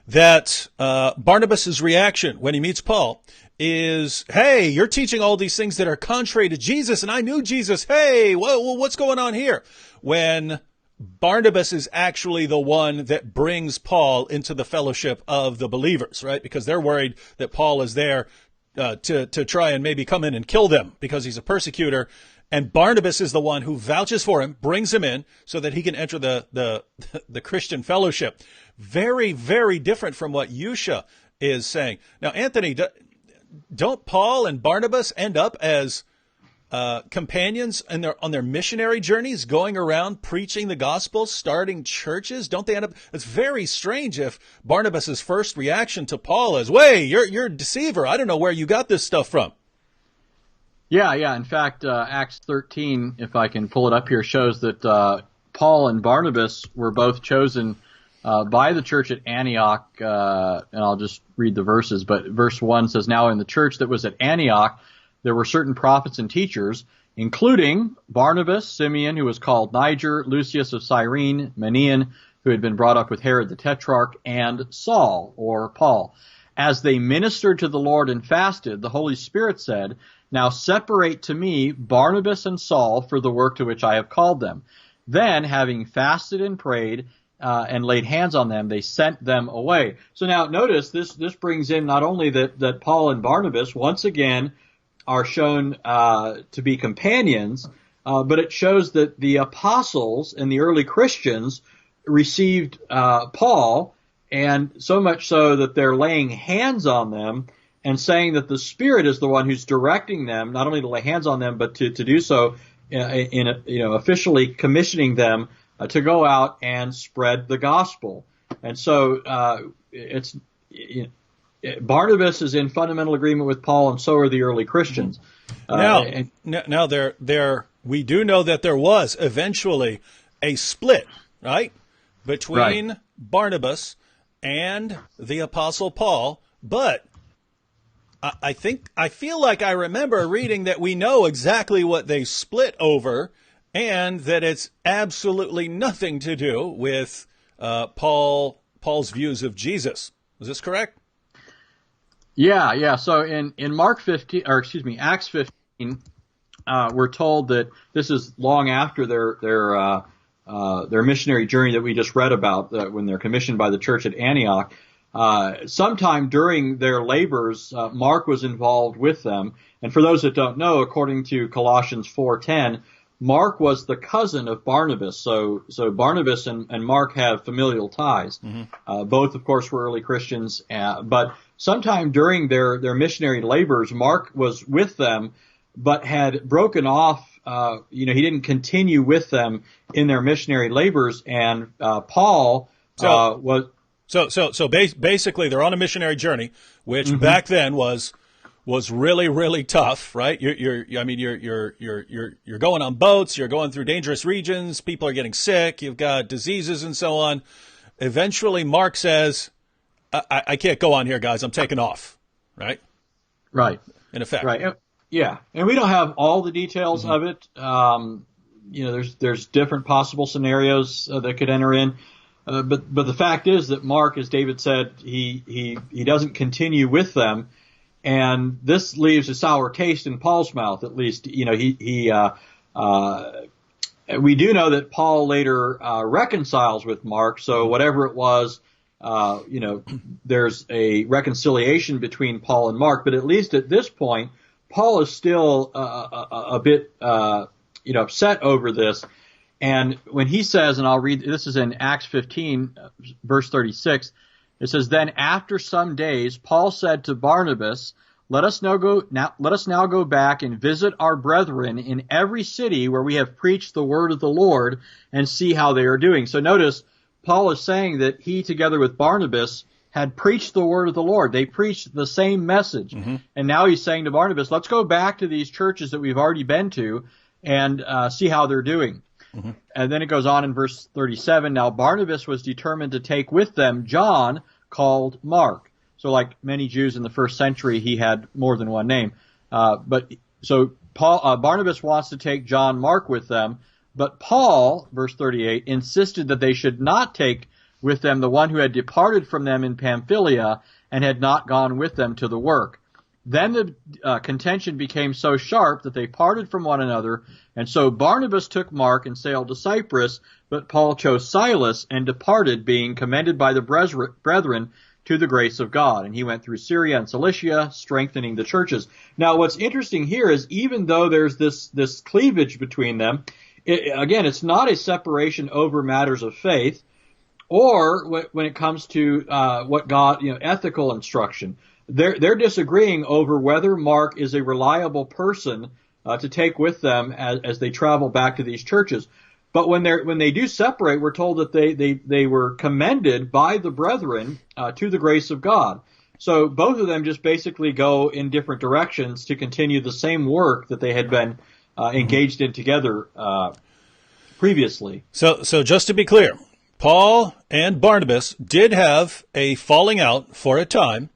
that Barnabas's reaction when he meets Paul is, hey, you're teaching all these things that are contrary to Jesus, and I knew Jesus. Hey, what's going on here? When Barnabas is actually the one that brings Paul into the fellowship of the believers, right? Because they're worried that Paul is there to try and maybe come in and kill them because he's a persecutor. And Barnabas is the one who vouches for him, brings him in so that he can enter the Christian fellowship. Very, very different from what Yusha is saying. Now, Anthony, don't Paul and Barnabas end up as companions on their missionary journeys, going around preaching the gospel, starting churches? Don't they end up? It's very strange if Barnabas's first reaction to Paul is, "Way, you're a deceiver. I don't know where you got this stuff from." Yeah. In fact, Acts 13, if I can pull it up here, shows that Paul and Barnabas were both chosen by the church at Antioch, and I'll just read the verses. But verse 1 says, "Now in the church that was at Antioch, there were certain prophets and teachers, including Barnabas, Simeon, who was called Niger, Lucius of Cyrene, Manaen, who had been brought up with Herod the Tetrarch, and Saul," or Paul. "As they ministered to the Lord and fasted, the Holy Spirit said, 'Now separate to me Barnabas and Saul for the work to which I have called them.' Then, having fasted and prayed and laid hands on them, they sent them away." So now notice this brings in not only that Paul and Barnabas once again are shown to be companions, but it shows that the apostles and the early Christians received Paul, and so much so that they're laying hands on them and saying that the Spirit is the one who's directing them, not only to lay hands on them, but to do so in officially commissioning them to go out and spread the gospel. And so Barnabas is in fundamental agreement with Paul, and so are the early Christians. Now we do know that there was eventually a split, right, between Barnabas and the Apostle Paul, but I feel like I remember reading that we know exactly what they split over, and that it's absolutely nothing to do with Paul's views of Jesus. Is this correct? Yeah. So in Acts 15, we're told that this is long after their missionary journey that we just read about, when they're commissioned by the church at Antioch. sometime during their labors, Mark was involved with them. And for those that don't know, according to Colossians 4:10, Mark was the cousin of Barnabas. So Barnabas and Mark have familial ties. Both, of course, were early Christians. But sometime during their missionary labors, Mark was with them, but had broken off. He didn't continue with them in their missionary labors. And Paul was. So basically, they're on a missionary journey, which back then was really, really tough, right? You're going on boats, you're going through dangerous regions, people are getting sick, you've got diseases and so on. Eventually, Mark says, I can't go on here, guys, I'm taking off, right? Right. In effect. Right. Yeah. And we don't have all the details of it. There's different possible scenarios that could enter in. But the fact is that Mark, as David said, he doesn't continue with them, and this leaves a sour taste in Paul's mouth. At least, we do know that Paul later reconciles with Mark. So whatever it was, there's a reconciliation between Paul and Mark. But at least at this point, Paul is still a bit upset over this. And when he says, and I'll read, this is in Acts 15, verse 36, it says, "Then after some days, Paul said to Barnabas, let us now go back and visit our brethren in every city where we have preached the word of the Lord and see how they are doing." So notice, Paul is saying that he, together with Barnabas, had preached the word of the Lord. They preached the same message. And now he's saying to Barnabas, let's go back to these churches that we've already been to and see how they're doing. And then it goes on in verse 37, "Now Barnabas was determined to take with them John, called Mark." So like many Jews in the first century, he had more than one name. So Barnabas wants to take John Mark with them, but Paul, verse 38, insisted that they should not take with them the one who had departed from them in Pamphylia and had not gone with them to the work. Then the contention became so sharp that they parted from one another, and so Barnabas took Mark and sailed to Cyprus, but Paul chose Silas and departed, being commended by the brethren to the grace of God. And he went through Syria and Cilicia, strengthening the churches. Now, what's interesting here is even though there's this cleavage between them, it's not a separation over matters of faith or when it comes to what God, ethical instruction. They're disagreeing over whether Mark is a reliable person to take with them as they travel back to these churches. But when they do separate, we're told that they were commended by the brethren to the grace of God. So both of them just basically go in different directions to continue the same work that they had been engaged in together previously. So just to be clear, Paul and Barnabas did have a falling out for a time.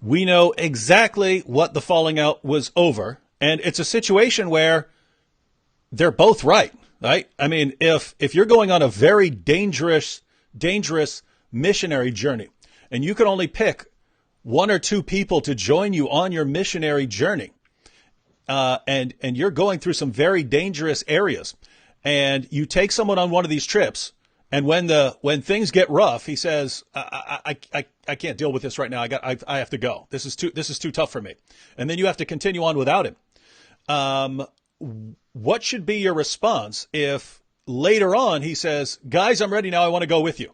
We know exactly what the falling out was over, and it's a situation where they're both right? I mean, if you're going on a very dangerous missionary journey, and you can only pick one or two people to join you on your missionary journey, and you're going through some very dangerous areas, and you take someone on one of these trips, and when things get rough, he says, I can't deal with this right now. I have to go. This is too tough for me. And then you have to continue on without him. What should be your response if later on he says, guys, I'm ready now. I want to go with you.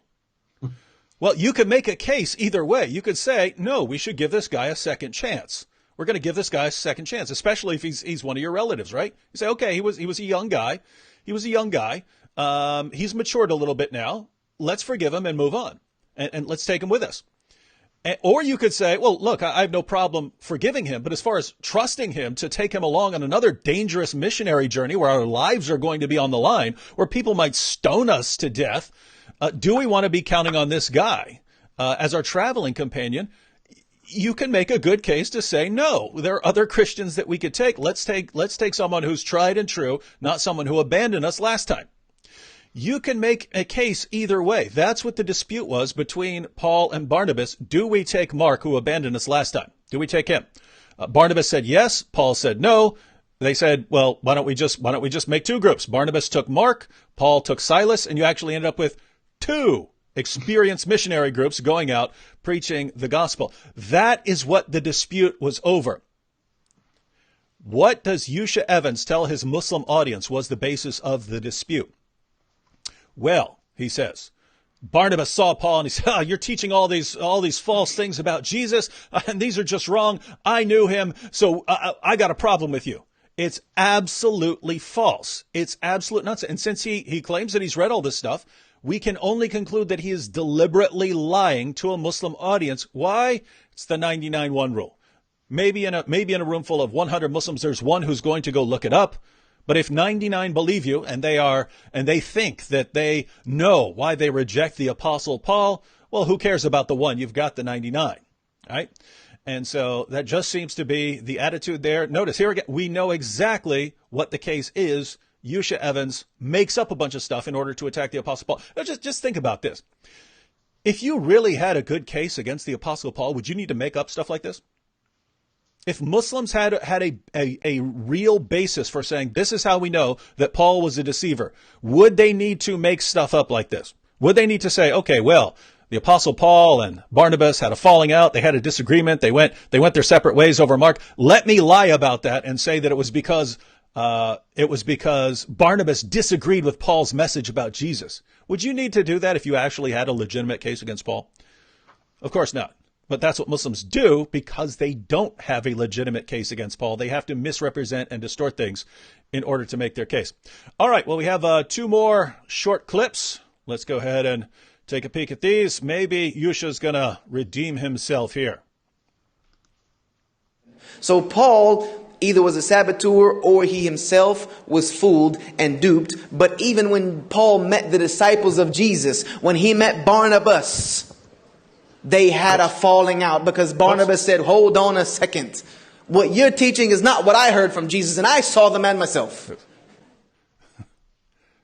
Well, you could make a case either way. You could say, no, we should give this guy a second chance. We're going to give this guy a second chance, especially if he's one of your relatives, right? You say, okay, he was a young guy. He's matured a little bit now. Let's forgive him and move on. And let's take him with us. Or you could say, well, look, I have no problem forgiving him, but as far as trusting him to take him along on another dangerous missionary journey where our lives are going to be on the line, where people might stone us to death, do we want to be counting on this guy as our traveling companion? You can make a good case to say, no, there are other Christians that we could take. Let's take someone who's tried and true, not someone who abandoned us last time. You can make a case either way. That's what the dispute was between Paul and Barnabas. Do we take Mark, who abandoned us last time? Do we take him? Barnabas said yes. Paul said no. They said, well, why don't we just make two groups? Barnabas took Mark, Paul took Silas, and you actually ended up with two experienced missionary groups going out preaching the gospel. That is what the dispute was over. What does Yusha Evans tell his Muslim audience was the basis of the dispute? Well, he says, Barnabas saw Paul and he said, you're teaching all these false things about Jesus, and these are just wrong. I knew him, so I got a problem with you. It's absolutely false. It's absolute nonsense. And since he claims that he's read all this stuff, we can only conclude that he is deliberately lying to a Muslim audience. Why? It's the 99-1 rule. Maybe in a room full of 100 Muslims, there's one who's going to go look it up. But if 99 believe you and they think that they know why they reject the Apostle Paul, well, who cares about the one? You've got the 99, right? And so that just seems to be the attitude there. Notice here again, we know exactly what the case is. Yusha Evans makes up a bunch of stuff in order to attack the Apostle Paul. Now, just think about this. If you really had a good case against the Apostle Paul, would you need to make up stuff like this? If Muslims had a real basis for saying this is how we know that Paul was a deceiver, would they need to make stuff up like this? Would they need to say, okay, well, the Apostle Paul and Barnabas had a falling out, they had a disagreement, they went their separate ways over Mark. Let me lie about that and say that it was because Barnabas disagreed with Paul's message about Jesus. Would you need to do that if you actually had a legitimate case against Paul? Of course not. But that's what Muslims do because they don't have a legitimate case against Paul. They have to misrepresent and distort things in order to make their case. All right, well, we have 2 more short clips. Let's go ahead and take a peek at these. Maybe Yusha's going to redeem himself here. So Paul either was a saboteur or he himself was fooled and duped. But even when Paul met the disciples of Jesus, when he met Barnabas, they had a falling out because Barnabas said, hold on a second. What you're teaching is not what I heard from Jesus, and I saw the man myself.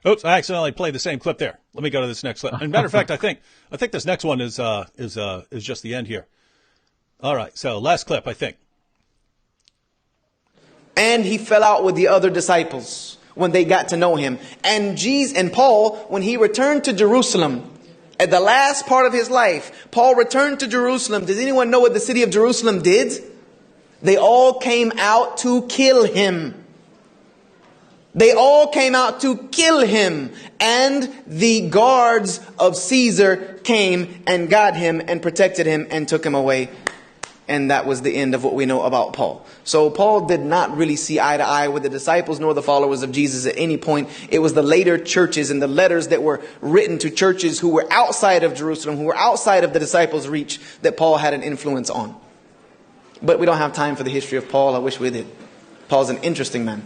Oops, I accidentally played the same clip there. Let me go to this next clip. As a matter of fact, I think this next one is just the end here. All right, so last clip, I think. And he fell out with the other disciples when they got to know him. And Paul, when he returned to Jerusalem, at the last part of his life, Paul returned to Jerusalem. Does anyone know what the city of Jerusalem did? They all came out to kill him. They all came out to kill him. And the guards of Caesar came and got him and protected him and took him away. And that was the end of what we know about Paul. So Paul did not really see eye to eye with the disciples nor the followers of Jesus at any point. It was the later churches and the letters that were written to churches who were outside of Jerusalem, who were outside of the disciples' reach, that Paul had an influence on. But we don't have time for the history of Paul. I wish we did. Paul's an interesting man.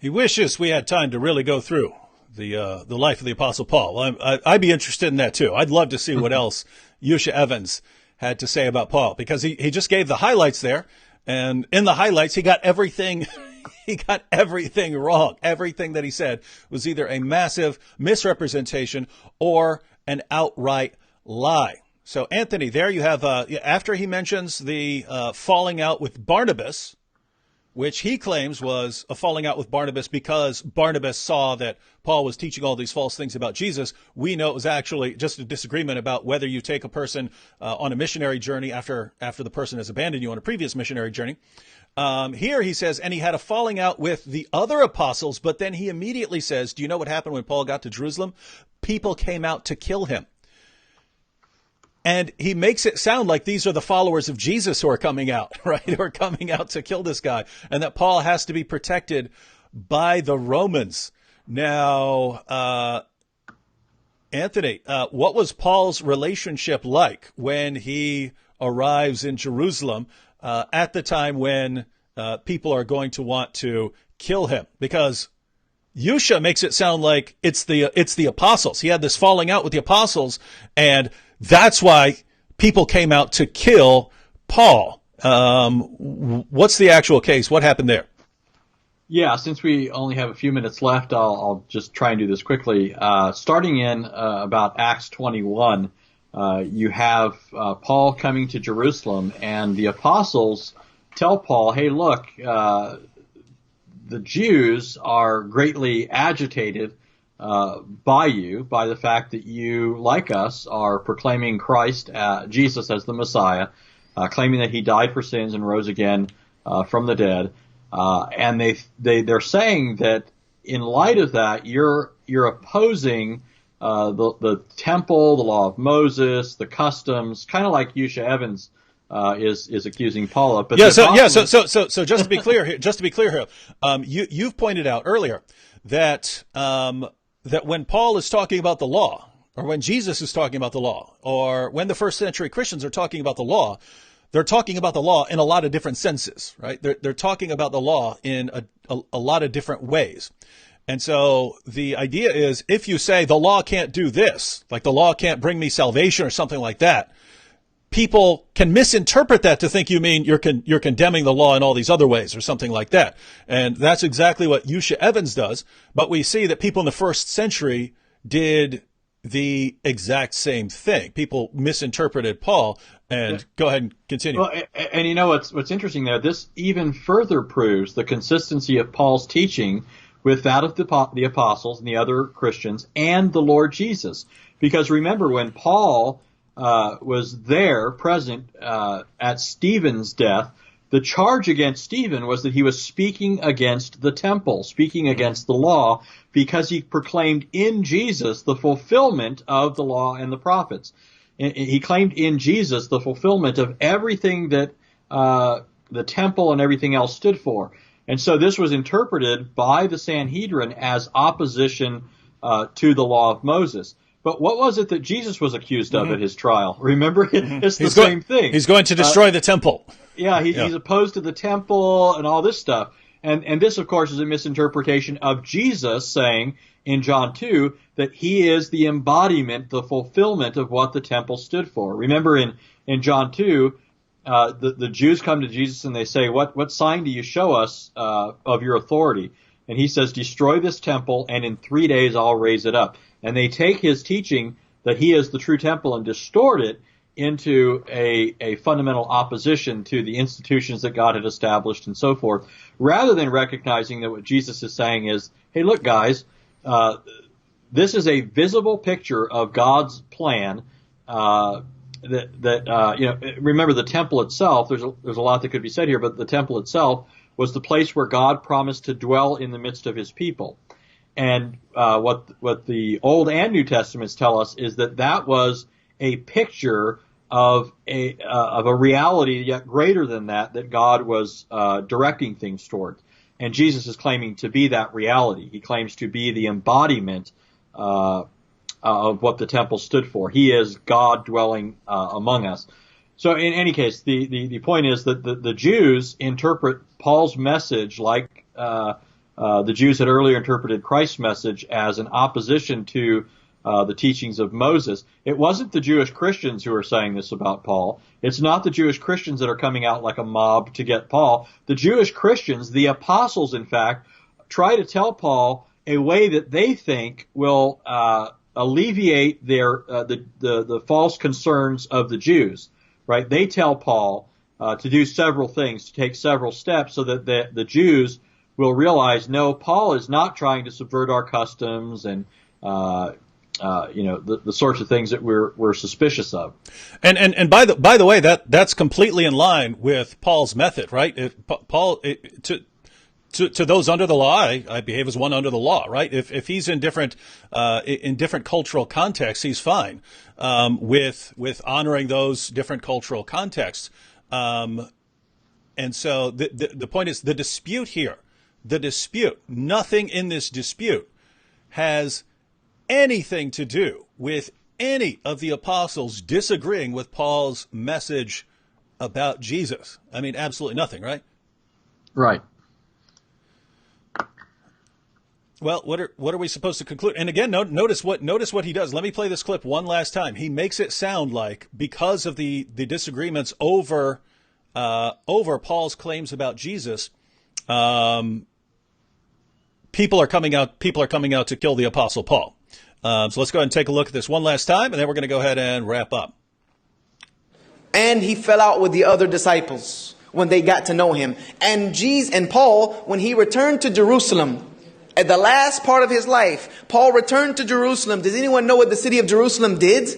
He wishes we had time to really go through the life of the Apostle Paul. I'd be interested in that too. I'd love to see what else Yusha Evans had to say about Paul, because he just gave the highlights there, and in the highlights he got everything wrong. Everything that he said was either a massive misrepresentation or an outright lie. So Anthony, there you have after he mentions the falling out with Barnabas, which he claims was a falling out with Barnabas because Barnabas saw that Paul was teaching all these false things about Jesus. We know it was actually just a disagreement about whether you take a person on a missionary journey after the person has abandoned you on a previous missionary journey. Here he says, and he had a falling out with the other apostles, but then he immediately says, do you know what happened when Paul got to Jerusalem? People came out to kill him. And he makes it sound like these are the followers of Jesus who are coming out, right? Who are coming out to kill this guy, and that Paul has to be protected by the Romans. Now, Anthony, what was Paul's relationship like when he arrives in Jerusalem at the time when people are going to want to kill him? Because Yusha makes it sound like it's the apostles. He had this falling out with the apostles, and that's why people came out to kill Paul. What's the actual case? What happened there? Yeah, since we only have a few minutes left, I'll just try and do this quickly. Starting in about Acts 21, you have Paul coming to Jerusalem, and the apostles tell Paul, hey, look, the Jews are greatly agitated by you, by the fact that you, like us, are proclaiming Christ, Jesus as the Messiah, claiming that he died for sins and rose again from the dead. And they're saying that in light of that, you're opposing the temple, the law of Moses, the customs, kind of like Yusha Evans is accusing Paul of. But so just to be clear here, you've pointed out earlier that that when Paul is talking about the law, or when Jesus is talking about the law, or when the first century Christians are talking about the law, they're talking about the law in a lot of different senses, right? They're talking about the law in a lot of different ways. And so the idea is, if you say the law can't do this, like the law can't bring me salvation or something like that, people can misinterpret that to think you mean you're condemning the law in all these other ways or something like that. And that's exactly what Yusha Evans does. But we see that people in the first century did the exact same thing. People misinterpreted Paul. And go ahead and continue. Well, and you know what's interesting there? This even further proves the consistency of Paul's teaching with that of the apostles and the other Christians and the Lord Jesus. Because remember, when Paul was there, present at Stephen's death, the charge against Stephen was that he was speaking against the temple, speaking against the law, because he proclaimed in Jesus the fulfillment of the law and the prophets. He claimed in Jesus the fulfillment of everything that the temple and everything else stood for. And so this was interpreted by the Sanhedrin as opposition to the law of Moses. But what was it that Jesus was accused of at his trial? Remember, it's the same thing. He's going to destroy the temple. He's opposed to the temple and all this stuff. And this, of course, is a misinterpretation of Jesus saying in John 2 that he is the embodiment, the fulfillment of what the temple stood for. Remember in John 2, the Jews come to Jesus and they say, what sign do you show us of your authority? And he says, destroy this temple and in 3 days I'll raise it up. And they take his teaching that he is the true temple and distort it into a fundamental opposition to the institutions that God had established and so forth, rather than recognizing that what Jesus is saying is, hey, look, guys, this is a visible picture of God's plan. Remember the temple itself. There's a lot that could be said here, but the temple itself was the place where God promised to dwell in the midst of his people. And what the Old and New Testaments tell us is that was a picture of a reality yet greater than that God was directing things toward. And Jesus is claiming to be that reality. He claims to be the embodiment of what the temple stood for. He is God dwelling among us. So in any case, the point is that the Jews interpret Paul's message like the Jews had earlier interpreted Christ's message as an opposition to the teachings of Moses. It wasn't the Jewish Christians who are saying this about Paul. It's not the Jewish Christians that are coming out like a mob to get Paul. The Jewish Christians, the apostles, in fact, try to tell Paul a way that they think will alleviate the false concerns of the Jews. Right? They tell Paul to do several things, to take several steps, so that the Jews will realize, no, Paul is not trying to subvert our customs and the sorts of things that we're suspicious of. And by the way, that's completely in line with Paul's method, right? To those under the law, I behave as one under the law, right? If he's in different cultural contexts, he's fine with honoring those different cultural contexts. And so the point is, the dispute, nothing in this dispute has anything to do with any of the apostles disagreeing with Paul's message about Jesus. I mean, absolutely nothing, right? Right. Well, what are we supposed to conclude? And again, notice what he does. Let me play this clip one last time. He makes it sound like because of the disagreements over Paul's claims about Jesus, people are coming out to kill the Apostle Paul. So let's go ahead and take a look at this one last time, and then we're going to go ahead and wrap up. And he fell out with the other disciples when they got to know him. And Paul, when he returned to Jerusalem, At the last part of his life, Paul returned to Jerusalem. Does anyone know what the city of Jerusalem did?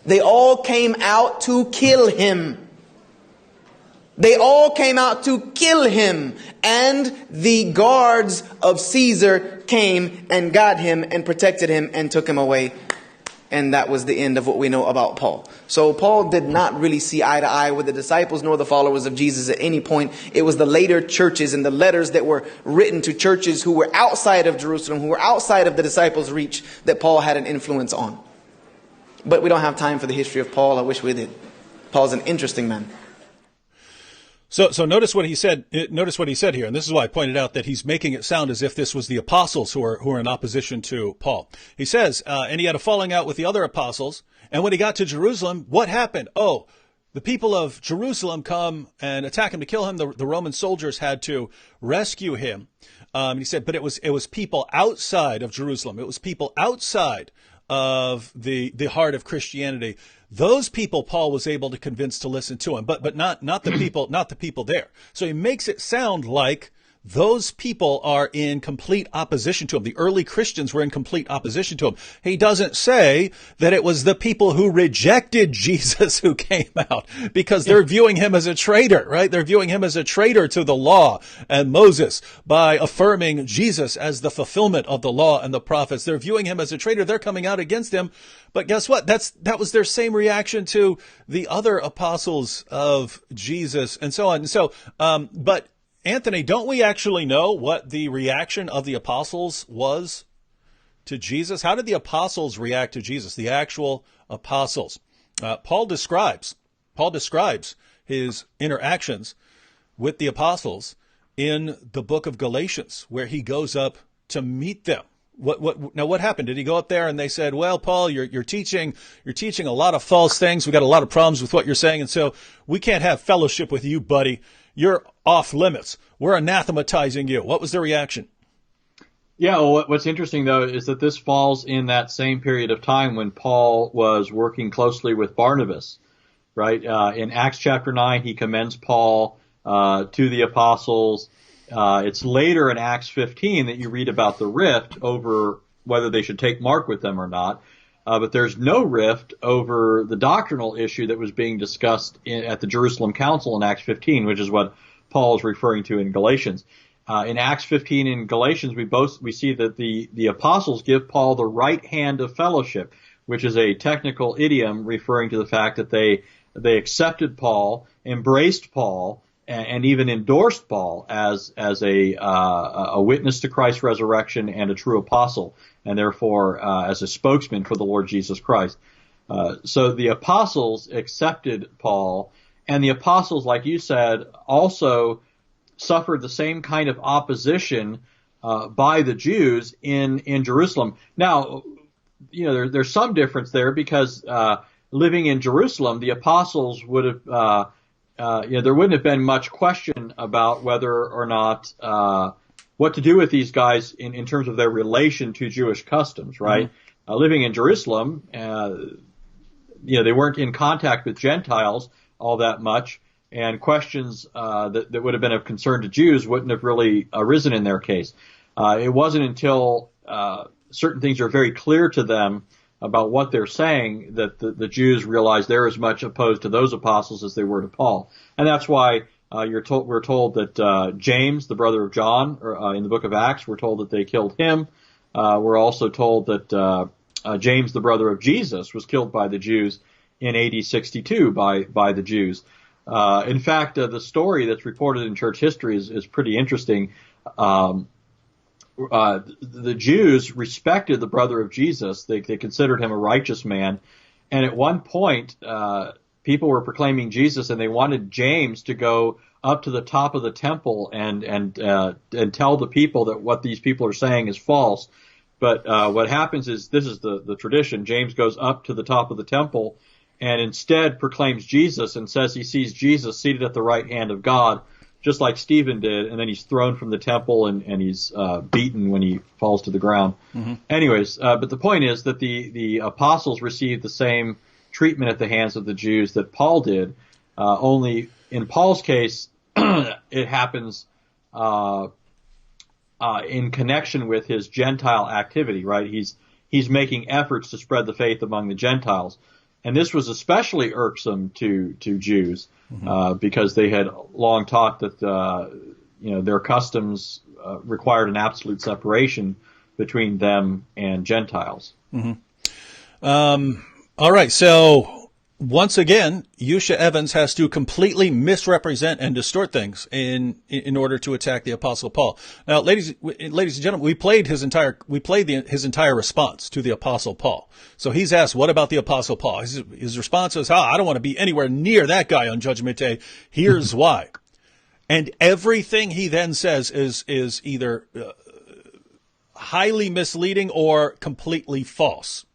They all came out to kill him. They all came out to kill him. And the guards of Caesar came and got him and protected him and took him away. And that was the end of what we know about Paul. So Paul did not really see eye to eye with the disciples nor the followers of Jesus at any point. It was the later churches and the letters that were written to churches who were outside of Jerusalem, who were outside of the disciples' reach, that Paul had an influence on. But we don't have time for the history of Paul. I wish we did. Paul's an interesting man. So notice what he said. Notice what he said here, and this is why I pointed out that he's making it sound as if this was the apostles who are in opposition to Paul. He says, and he had a falling out with the other apostles. And when he got to Jerusalem, what happened? Oh, the people of Jerusalem come and attack him to kill him. The Roman soldiers had to rescue him. He said, but it was people outside of Jerusalem. It was people outside of the heart of Christianity. Those people Paul was able to convince to listen to him, but not the people there. So he makes it sound like those people are in complete opposition to him. The early Christians were in complete opposition to him. He doesn't say that it was the people who rejected Jesus who came out, because they're viewing him as a traitor, right? They're viewing him as a traitor to the law and Moses by affirming Jesus as the fulfillment of the law and the prophets. They're viewing him as a traitor. They're coming out against him. But guess what? That was their same reaction to the other apostles of Jesus and so on. And so, but Anthony, don't we actually know what the reaction of the apostles was to Jesus? How did the apostles react to Jesus? The actual apostles. Paul describes his interactions with the apostles in the book of Galatians, where he goes up to meet them. What happened? Did he go up there and they said, well, Paul, you're teaching a lot of false things. We got a lot of problems with what you're saying. And so we can't have fellowship with you, buddy. You're off limits. We're anathematizing you. What was the reaction? Yeah, well, what's interesting, though, is that this falls in that same period of time when Paul was working closely with Barnabas, right? In Acts chapter 9, he commends Paul to the apostles. It's later in Acts 15 that you read about the rift over whether they should take Mark with them or not. But there's no rift over the doctrinal issue that was being discussed at the Jerusalem Council in Acts 15, which is what Paul is referring to in Galatians. In Acts 15 and Galatians, we see that the apostles give Paul the right hand of fellowship, which is a technical idiom referring to the fact that they accepted Paul, embraced Paul, and even endorsed Paul as a witness to Christ's resurrection and a true apostle, and therefore as a spokesman for the Lord Jesus Christ. So the apostles accepted Paul, and the apostles, like you said, also suffered the same kind of opposition by the Jews in Jerusalem. Now, there's some difference there because living in Jerusalem, the apostles would have there wouldn't have been much question about whether or not what to do with these guys in terms of their relation to Jewish customs, right? Mm-hmm. Living in Jerusalem, they weren't in contact with Gentiles all that much, and questions that would have been of concern to Jews wouldn't have really arisen in their case. It wasn't until certain things are very clear to them about what they're saying that the Jews realize they're as much opposed to those apostles as they were to Paul. And that's why we're told that James, the brother of John, in the book of Acts, we're told that they killed him. We're also told that James, the brother of Jesus, was killed by the Jews in AD 62 by the Jews. In fact, the story that's reported in church history is pretty interesting. The Jews respected the brother of Jesus. They considered him a righteous man. And at one point, people were proclaiming Jesus, and they wanted James to go up to the top of the temple and tell the people that what these people are saying is false. But what happens is, this is the tradition. James goes up to the top of the temple and instead proclaims Jesus and says he sees Jesus seated at the right hand of God, just like Stephen did, and then he's thrown from the temple and he's beaten when he falls to the ground. Mm-hmm. Anyways, but the point is that the apostles received the same treatment at the hands of the Jews that Paul did, only in Paul's case, it happens in connection with his Gentile activity, right? He's making efforts to spread the faith among the Gentiles. And this was especially irksome to Jews, because they had long taught that, their customs required an absolute separation between them and Gentiles. All right, so once again, Yusha Evans has to completely misrepresent and distort things in order to attack the Apostle Paul. Now, ladies and gentlemen, we played his entire response to the Apostle Paul. So he's asked, "What about the Apostle Paul?" His response is, "I don't want to be anywhere near that guy on Judgment Day. Here's why." And everything he then says is either highly misleading or completely false.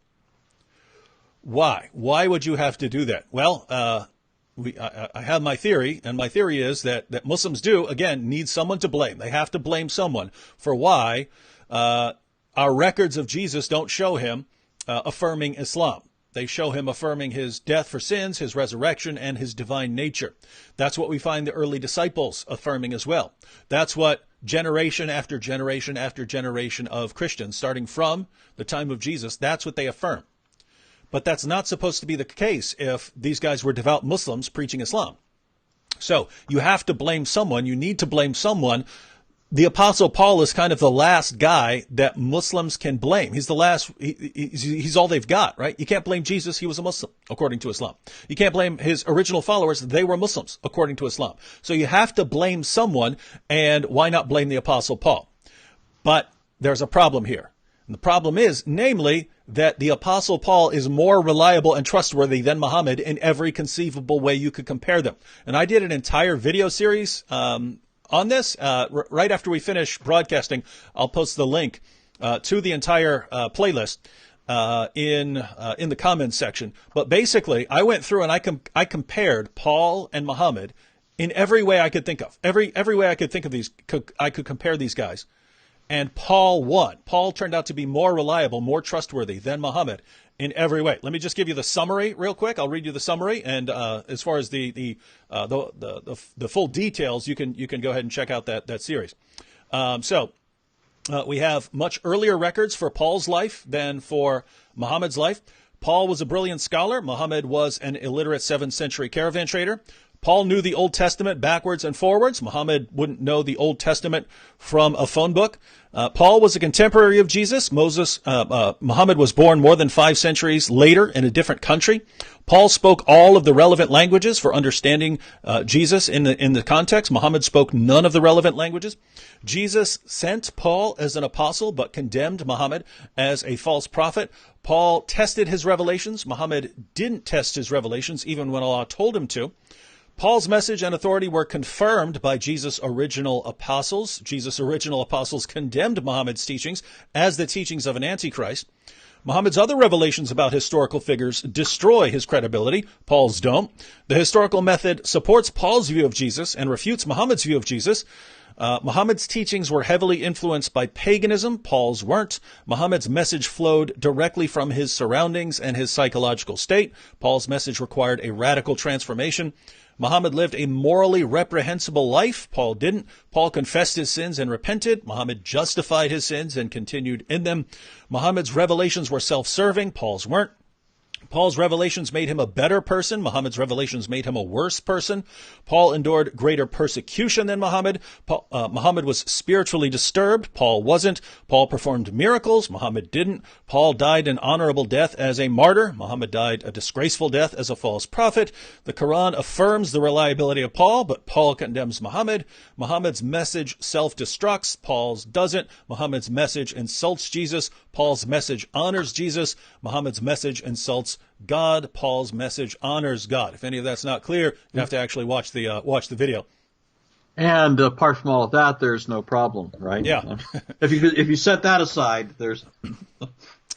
Why? Why would you have to do that? Well, I have my theory, and my theory is that Muslims need someone to blame. They have to blame someone for why our records of Jesus don't show him affirming Islam. They show him affirming his death for sins, his resurrection, and his divine nature. That's what we find the early disciples affirming as well. That's what generation after generation after generation of Christians, starting from the time of Jesus, that's what they affirm. But that's not supposed to be the case if these guys were devout Muslims preaching Islam. So you have to blame someone. You need to blame someone. The Apostle Paul is kind of the last guy that Muslims can blame. He's the last, he's all they've got, right? You can't blame Jesus. He was a Muslim, according to Islam. You can't blame his original followers. They were Muslims, according to Islam. So you have to blame someone, and why not blame the Apostle Paul? But there's a problem here. And the problem is, namely, that the Apostle Paul is more reliable and trustworthy than Muhammad in every conceivable way you could compare them. And I did an entire video series on this. Right after we finish broadcasting, I'll post the link to the entire playlist in the comments section. But basically, I went through and I compared Paul and Muhammad in every way I could think of. Every way I could think of these, I could compare these guys. And Paul won. Paul turned out to be more reliable, more trustworthy than Muhammad in every way. Let me just give you the summary real quick. I'll read you the summary, and as far as the full details, you can go ahead and check out that series. So we have much earlier records for Paul's life than for Muhammad's life. Paul was a brilliant scholar. Muhammad was an illiterate 7th century caravan trader. Paul knew the Old Testament backwards and forwards. Muhammad wouldn't know the Old Testament from a phone book. Paul was a contemporary of Jesus. Muhammad was born more than 5 centuries later in a different country. Paul spoke all of the relevant languages for understanding Jesus in the context. Muhammad spoke none of the relevant languages. Jesus sent Paul as an apostle, but condemned Muhammad as a false prophet. Paul tested his revelations. Muhammad didn't test his revelations, even when Allah told him to. Paul's message and authority were confirmed by Jesus' original apostles. Jesus' original apostles condemned Muhammad's teachings as the teachings of an antichrist. Muhammad's other revelations about historical figures destroy his credibility. Paul's don't. The historical method supports Paul's view of Jesus and refutes Muhammad's view of Jesus. Muhammad's teachings were heavily influenced by paganism. Paul's weren't. Muhammad's message flowed directly from his surroundings and his psychological state. Paul's message required a radical transformation. Muhammad lived a morally reprehensible life. Paul didn't. Paul confessed his sins and repented. Muhammad justified his sins and continued in them. Muhammad's revelations were self-serving. Paul's weren't. Paul's revelations made him a better person. Muhammad's revelations made him a worse person. Paul endured greater persecution than Muhammad. Muhammad was spiritually disturbed. Paul wasn't. Paul performed miracles. Muhammad didn't. Paul died an honorable death as a martyr. Muhammad died a disgraceful death as a false prophet. The Quran affirms the reliability of Paul, but Paul condemns Muhammad. Muhammad's message self-destructs. Paul's doesn't. Muhammad's message insults Jesus. Paul's message honors Jesus. Muhammad's message insults God. Paul's message honors God. If any of that's not clear, you have to actually watch the video. And apart from all of that, there's no problem, right? Yeah. if you set that aside, there's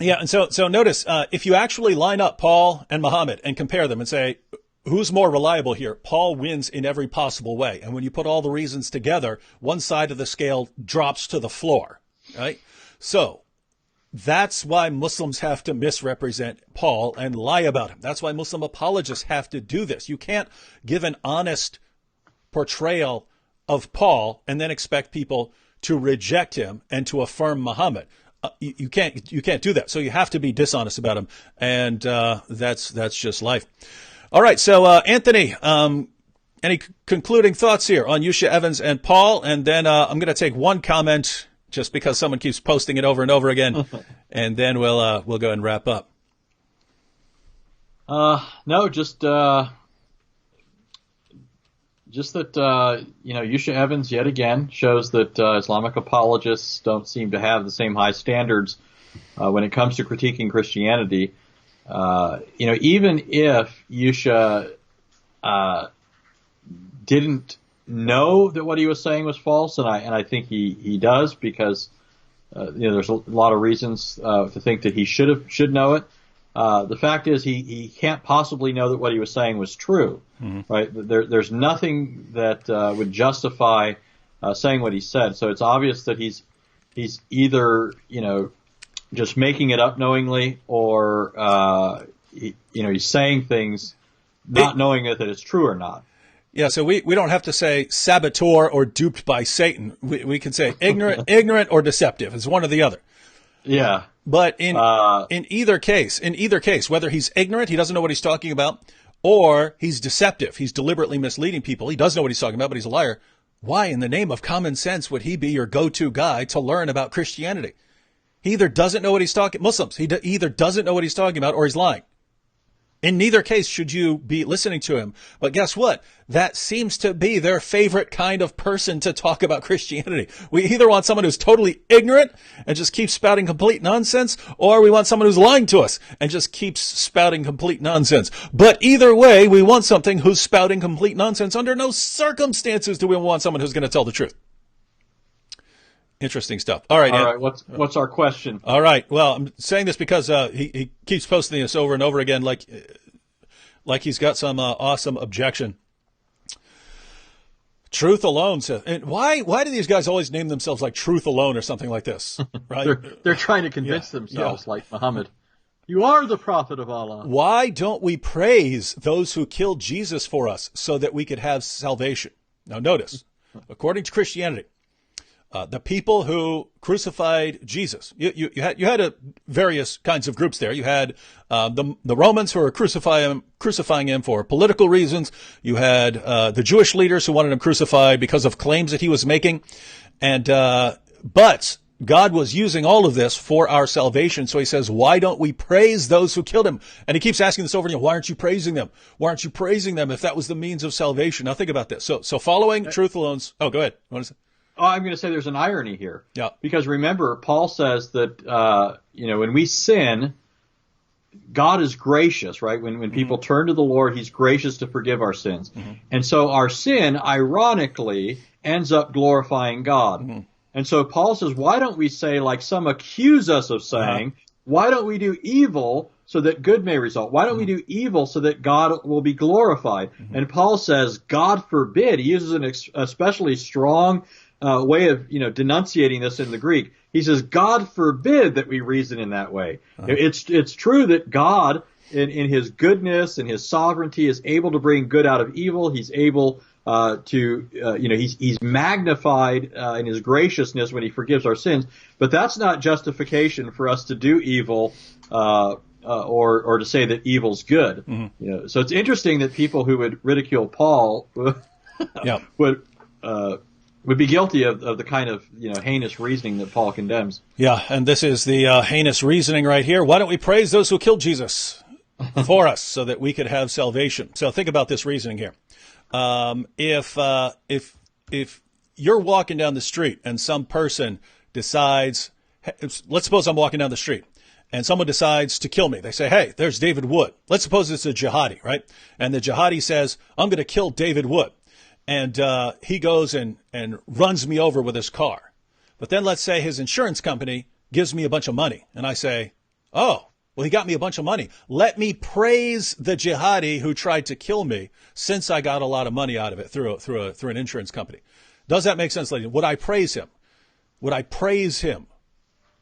yeah. And so notice if you actually line up Paul and Muhammad and compare them and say who's more reliable here, Paul wins in every possible way. And when you put all the reasons together, one side of the scale drops to the floor, right? So that's why Muslims have to misrepresent Paul and lie about him. That's why Muslim apologists have to do this. You can't give an honest portrayal of Paul and then expect people to reject him and to affirm Muhammad. You can't do that. So you have to be dishonest about him, and that's just life. All right. So Anthony, any concluding thoughts here on Yusha Evans and Paul? And then I'm going to take one comment just because someone keeps posting it over and over again, and then we'll go and wrap up. No, just that Yusha Evans yet again shows that Islamic apologists don't seem to have the same high standards when it comes to critiquing Christianity. Even if Yusha didn't know that what he was saying was false, and I think he does, because there's a lot of reasons to think that he should know it. The fact is he can't possibly know that what he was saying was true, right? There's nothing that would justify saying what he said. So it's obvious that he's either just making it up knowingly, or he's saying things not knowing that it's true or not. Yeah, so we don't have to say saboteur or duped by Satan. We can say ignorant or deceptive. It's one or the other. Yeah. But in either case, whether he's ignorant, he doesn't know what he's talking about, or he's deceptive, he's deliberately misleading people, he does know what he's talking about, but he's a liar, why in the name of common sense would he be your go-to guy to learn about Christianity? He either doesn't know what he's talking, Muslims, he either doesn't know what he's talking about, or he's lying. In neither case should you be listening to him. But guess what? That seems to be their favorite kind of person to talk about Christianity. We either want someone who's totally ignorant and just keeps spouting complete nonsense, or we want someone who's lying to us and just keeps spouting complete nonsense. But either way, we want something who's spouting complete nonsense. Under no circumstances do we want someone who's going to tell the truth. Interesting stuff. All right. What's our question? All right. Well, I'm saying this because he keeps posting this over and over again, like he's got some awesome objection. Truth alone says, and why do these guys always name themselves like Truth Alone or something like this? Right? they're trying to convince themselves, like Muhammad. You are the prophet of Allah. Why don't we praise those who killed Jesus for us so that we could have salvation? Now, notice, according to Christianity, the people who crucified Jesus, you had various kinds of groups there. You had the Romans who were crucifying him for political reasons. You had the Jewish leaders who wanted him crucified because of claims that he was making. And but God was using all of this for our salvation. So he says, why don't we praise those who killed him? And he keeps asking this over again. Why aren't you praising them? Why aren't you praising them if that was the means of salvation? Now think about this. So following truth alone's. Oh, go ahead. What is it? Oh, I'm going to say there's an irony here. Yeah. Because remember, Paul says that, when we sin, God is gracious, right? When people turn to the Lord, he's gracious to forgive our sins. Mm-hmm. And so our sin, ironically, ends up glorifying God. Mm-hmm. And so Paul says, why don't we say, like some accuse us of saying, why don't we do evil so that good may result? Why don't we do evil so that God will be glorified? Mm-hmm. And Paul says, God forbid. He uses an especially strong way of, denunciating this in the Greek. He says, God forbid that we reason in that way. It's true that God, in his goodness and his sovereignty, is able to bring good out of evil. He's able he's magnified in his graciousness when he forgives our sins. But that's not justification for us to do evil or to say that evil's good. Mm-hmm. So it's interesting that people who would ridicule Paul would be guilty of the kind of heinous reasoning that Paul condemns. Yeah, and this is the heinous reasoning right here. Why don't we praise those who killed Jesus for us so that we could have salvation? So think about this reasoning here. If you're walking down the street and some person decides, let's suppose I'm walking down the street and someone decides to kill me. They say, hey, there's David Wood. Let's suppose it's a jihadi, right? And the jihadi says, I'm going to kill David Wood. And he goes and runs me over with his car. But then let's say his insurance company gives me a bunch of money. And I say, oh, well, he got me a bunch of money. Let me praise the jihadi who tried to kill me since I got a lot of money out of it through an insurance company. Does that make sense, ladies? Would I praise him? Would I praise him?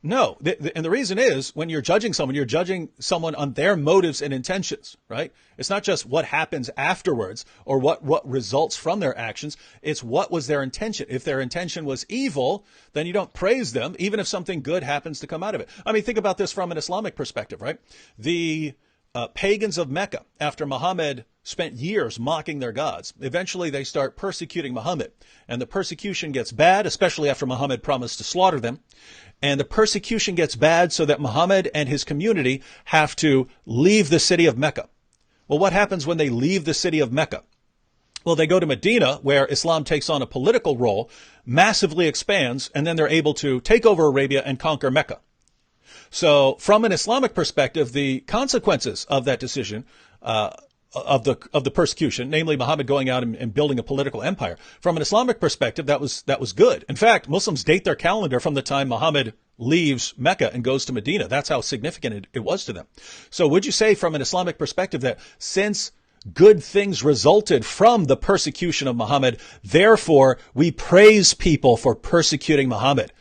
No, and the reason is when you're judging someone on their motives and intentions, right? It's not just what happens afterwards or what results from their actions. It's what was their intention. If their intention was evil, then you don't praise them, even if something good happens to come out of it. I mean, think about this from an Islamic perspective, right? The pagans of Mecca, after Muhammad spent years mocking their gods, eventually they start persecuting Muhammad. And the persecution gets bad, especially after Muhammad promised to slaughter them. And the persecution gets bad so that Muhammad and his community have to leave the city of Mecca. Well, what happens when they leave the city of Mecca? Well, they go to Medina, where Islam takes on a political role, massively expands, and then they're able to take over Arabia and conquer Mecca. So from an Islamic perspective, the consequences of that decision, of the persecution, namely Muhammad going out and building a political empire, from an Islamic perspective, that was good. In fact, Muslims date their calendar from the time Muhammad leaves Mecca and goes to Medina. That's how significant it was to them. So would you say from an Islamic perspective that since good things resulted from the persecution of Muhammad, therefore we praise people for persecuting Muhammad?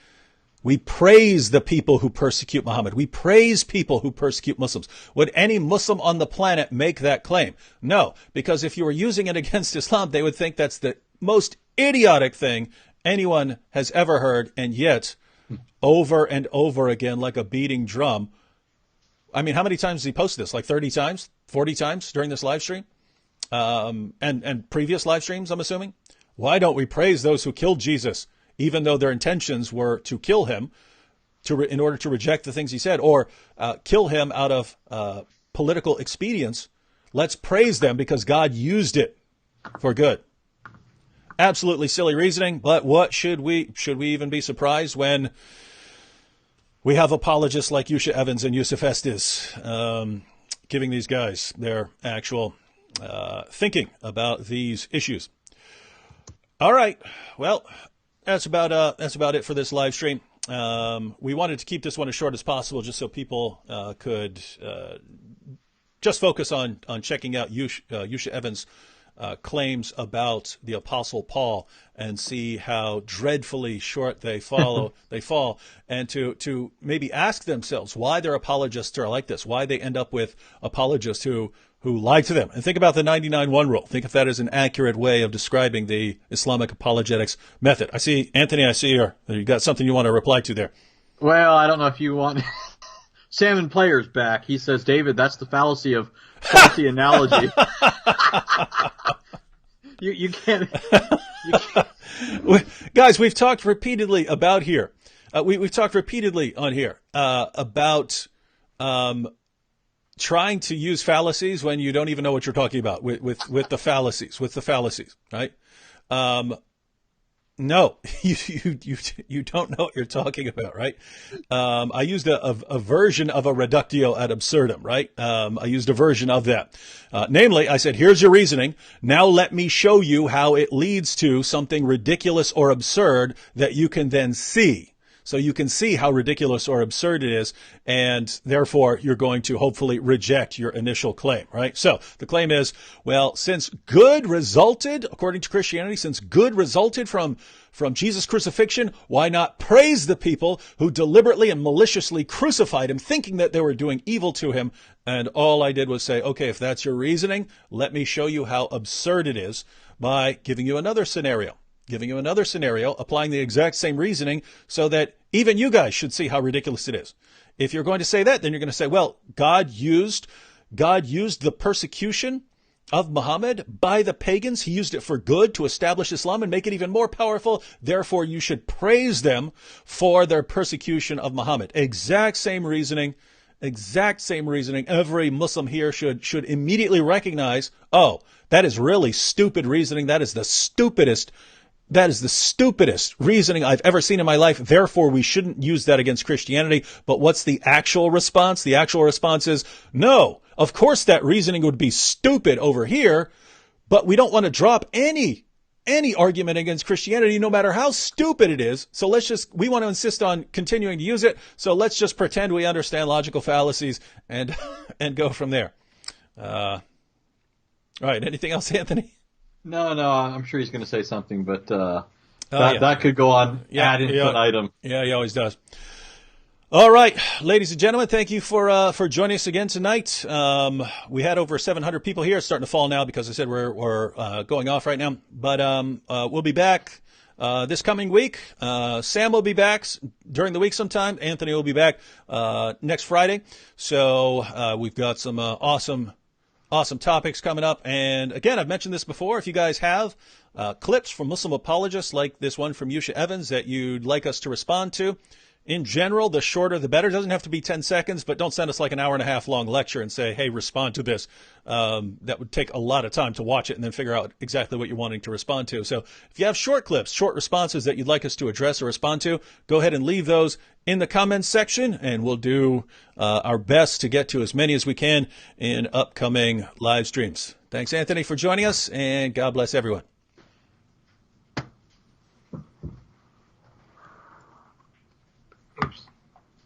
We praise the people who persecute Muhammad. We praise people who persecute Muslims. Would any Muslim on the planet make that claim? No, because if you were using it against Islam, they would think that's the most idiotic thing anyone has ever heard. And yet, over and over again, like a beating drum. I mean, how many times has he posted this? Like 30 times, 40 times during this live stream? And previous live streams, I'm assuming? Why don't we praise those who killed Jesus, even though their intentions were to kill him in order to reject the things he said, or kill him out of political expedience? Let's praise them because God used it for good. Absolutely silly reasoning, but what should we even be surprised when we have apologists like Yusha Evans and Yusuf Estes giving these guys their actual thinking about these issues? All right, well, that's about it for this live stream. We wanted to keep this one as short as possible, just so people could just focus on checking out Yusha Evans' claims about the Apostle Paul and see how dreadfully short they fall, and to maybe ask themselves why their apologists are like this, why they end up with apologists who lie to them. And think about the 99-1 rule. Think if that is an accurate way of describing the Islamic apologetics method. I see, Anthony, you got something you want to reply to there. Well, I don't know if you want... Salmon Player's back. He says, David, that's the fallacy of faulty analogy. You can't... Guys, we've talked repeatedly about here. We've talked repeatedly on here about... trying to use fallacies when you don't even know what you're talking about with the fallacies, right? No, you don't know what you're talking about, right? I used a version of a reductio ad absurdum, right? I used a version of that. Namely, I said, here's your reasoning. Now let me show you how it leads to something ridiculous or absurd that you can then see. So you can see how ridiculous or absurd it is, and therefore you're going to hopefully reject your initial claim, right? So the claim is, well, since good resulted, according to Christianity, since good resulted from Jesus' crucifixion, why not praise the people who deliberately and maliciously crucified him, thinking that they were doing evil to him? And all I did was say, okay, if that's your reasoning, let me show you how absurd it is by giving you another scenario. Applying the exact same reasoning so that even you guys should see how ridiculous it is. If you're going to say that, then you're going to say, well, God used the persecution of Muhammad by the pagans. He used it for good to establish Islam and make it even more powerful. Therefore, you should praise them for their persecution of Muhammad. Exact same reasoning. Every Muslim here should immediately recognize, oh, that is really stupid reasoning. That is the stupidest reasoning I've ever seen in my life. Therefore, we shouldn't use that against Christianity. But what's the actual response? The actual response is, no, of course that reasoning would be stupid over here, but we don't want to drop any argument against Christianity, no matter how stupid it is. So we want to insist on continuing to use it. So let's just pretend we understand logical fallacies and go from there. All right. Anything else, Anthony? No, I'm sure he's going to say something, but that could go on ad infinitum. Yeah, he always does. All right, ladies and gentlemen, thank you for joining us again tonight. We had over 700 people here. It's starting to fall now because I said we're going off right now. But we'll be back this coming week. Sam will be back during the week sometime. Anthony will be back next Friday. So we've got some awesome topics coming up. And again, I've mentioned this before. If you guys have clips from Muslim apologists like this one from Yusha Evans that you'd like us to respond to, in general, the shorter the better. It doesn't have to be 10 seconds, but don't send us like an hour and a half long lecture and say, hey, respond to this. That would take a lot of time to watch it and then figure out exactly what you're wanting to respond to. So if you have short clips, short responses that you'd like us to address or respond to, go ahead and leave those in the comments section, and we'll do our best to get to as many as we can in upcoming live streams. Thanks, Anthony, for joining us, and God bless everyone.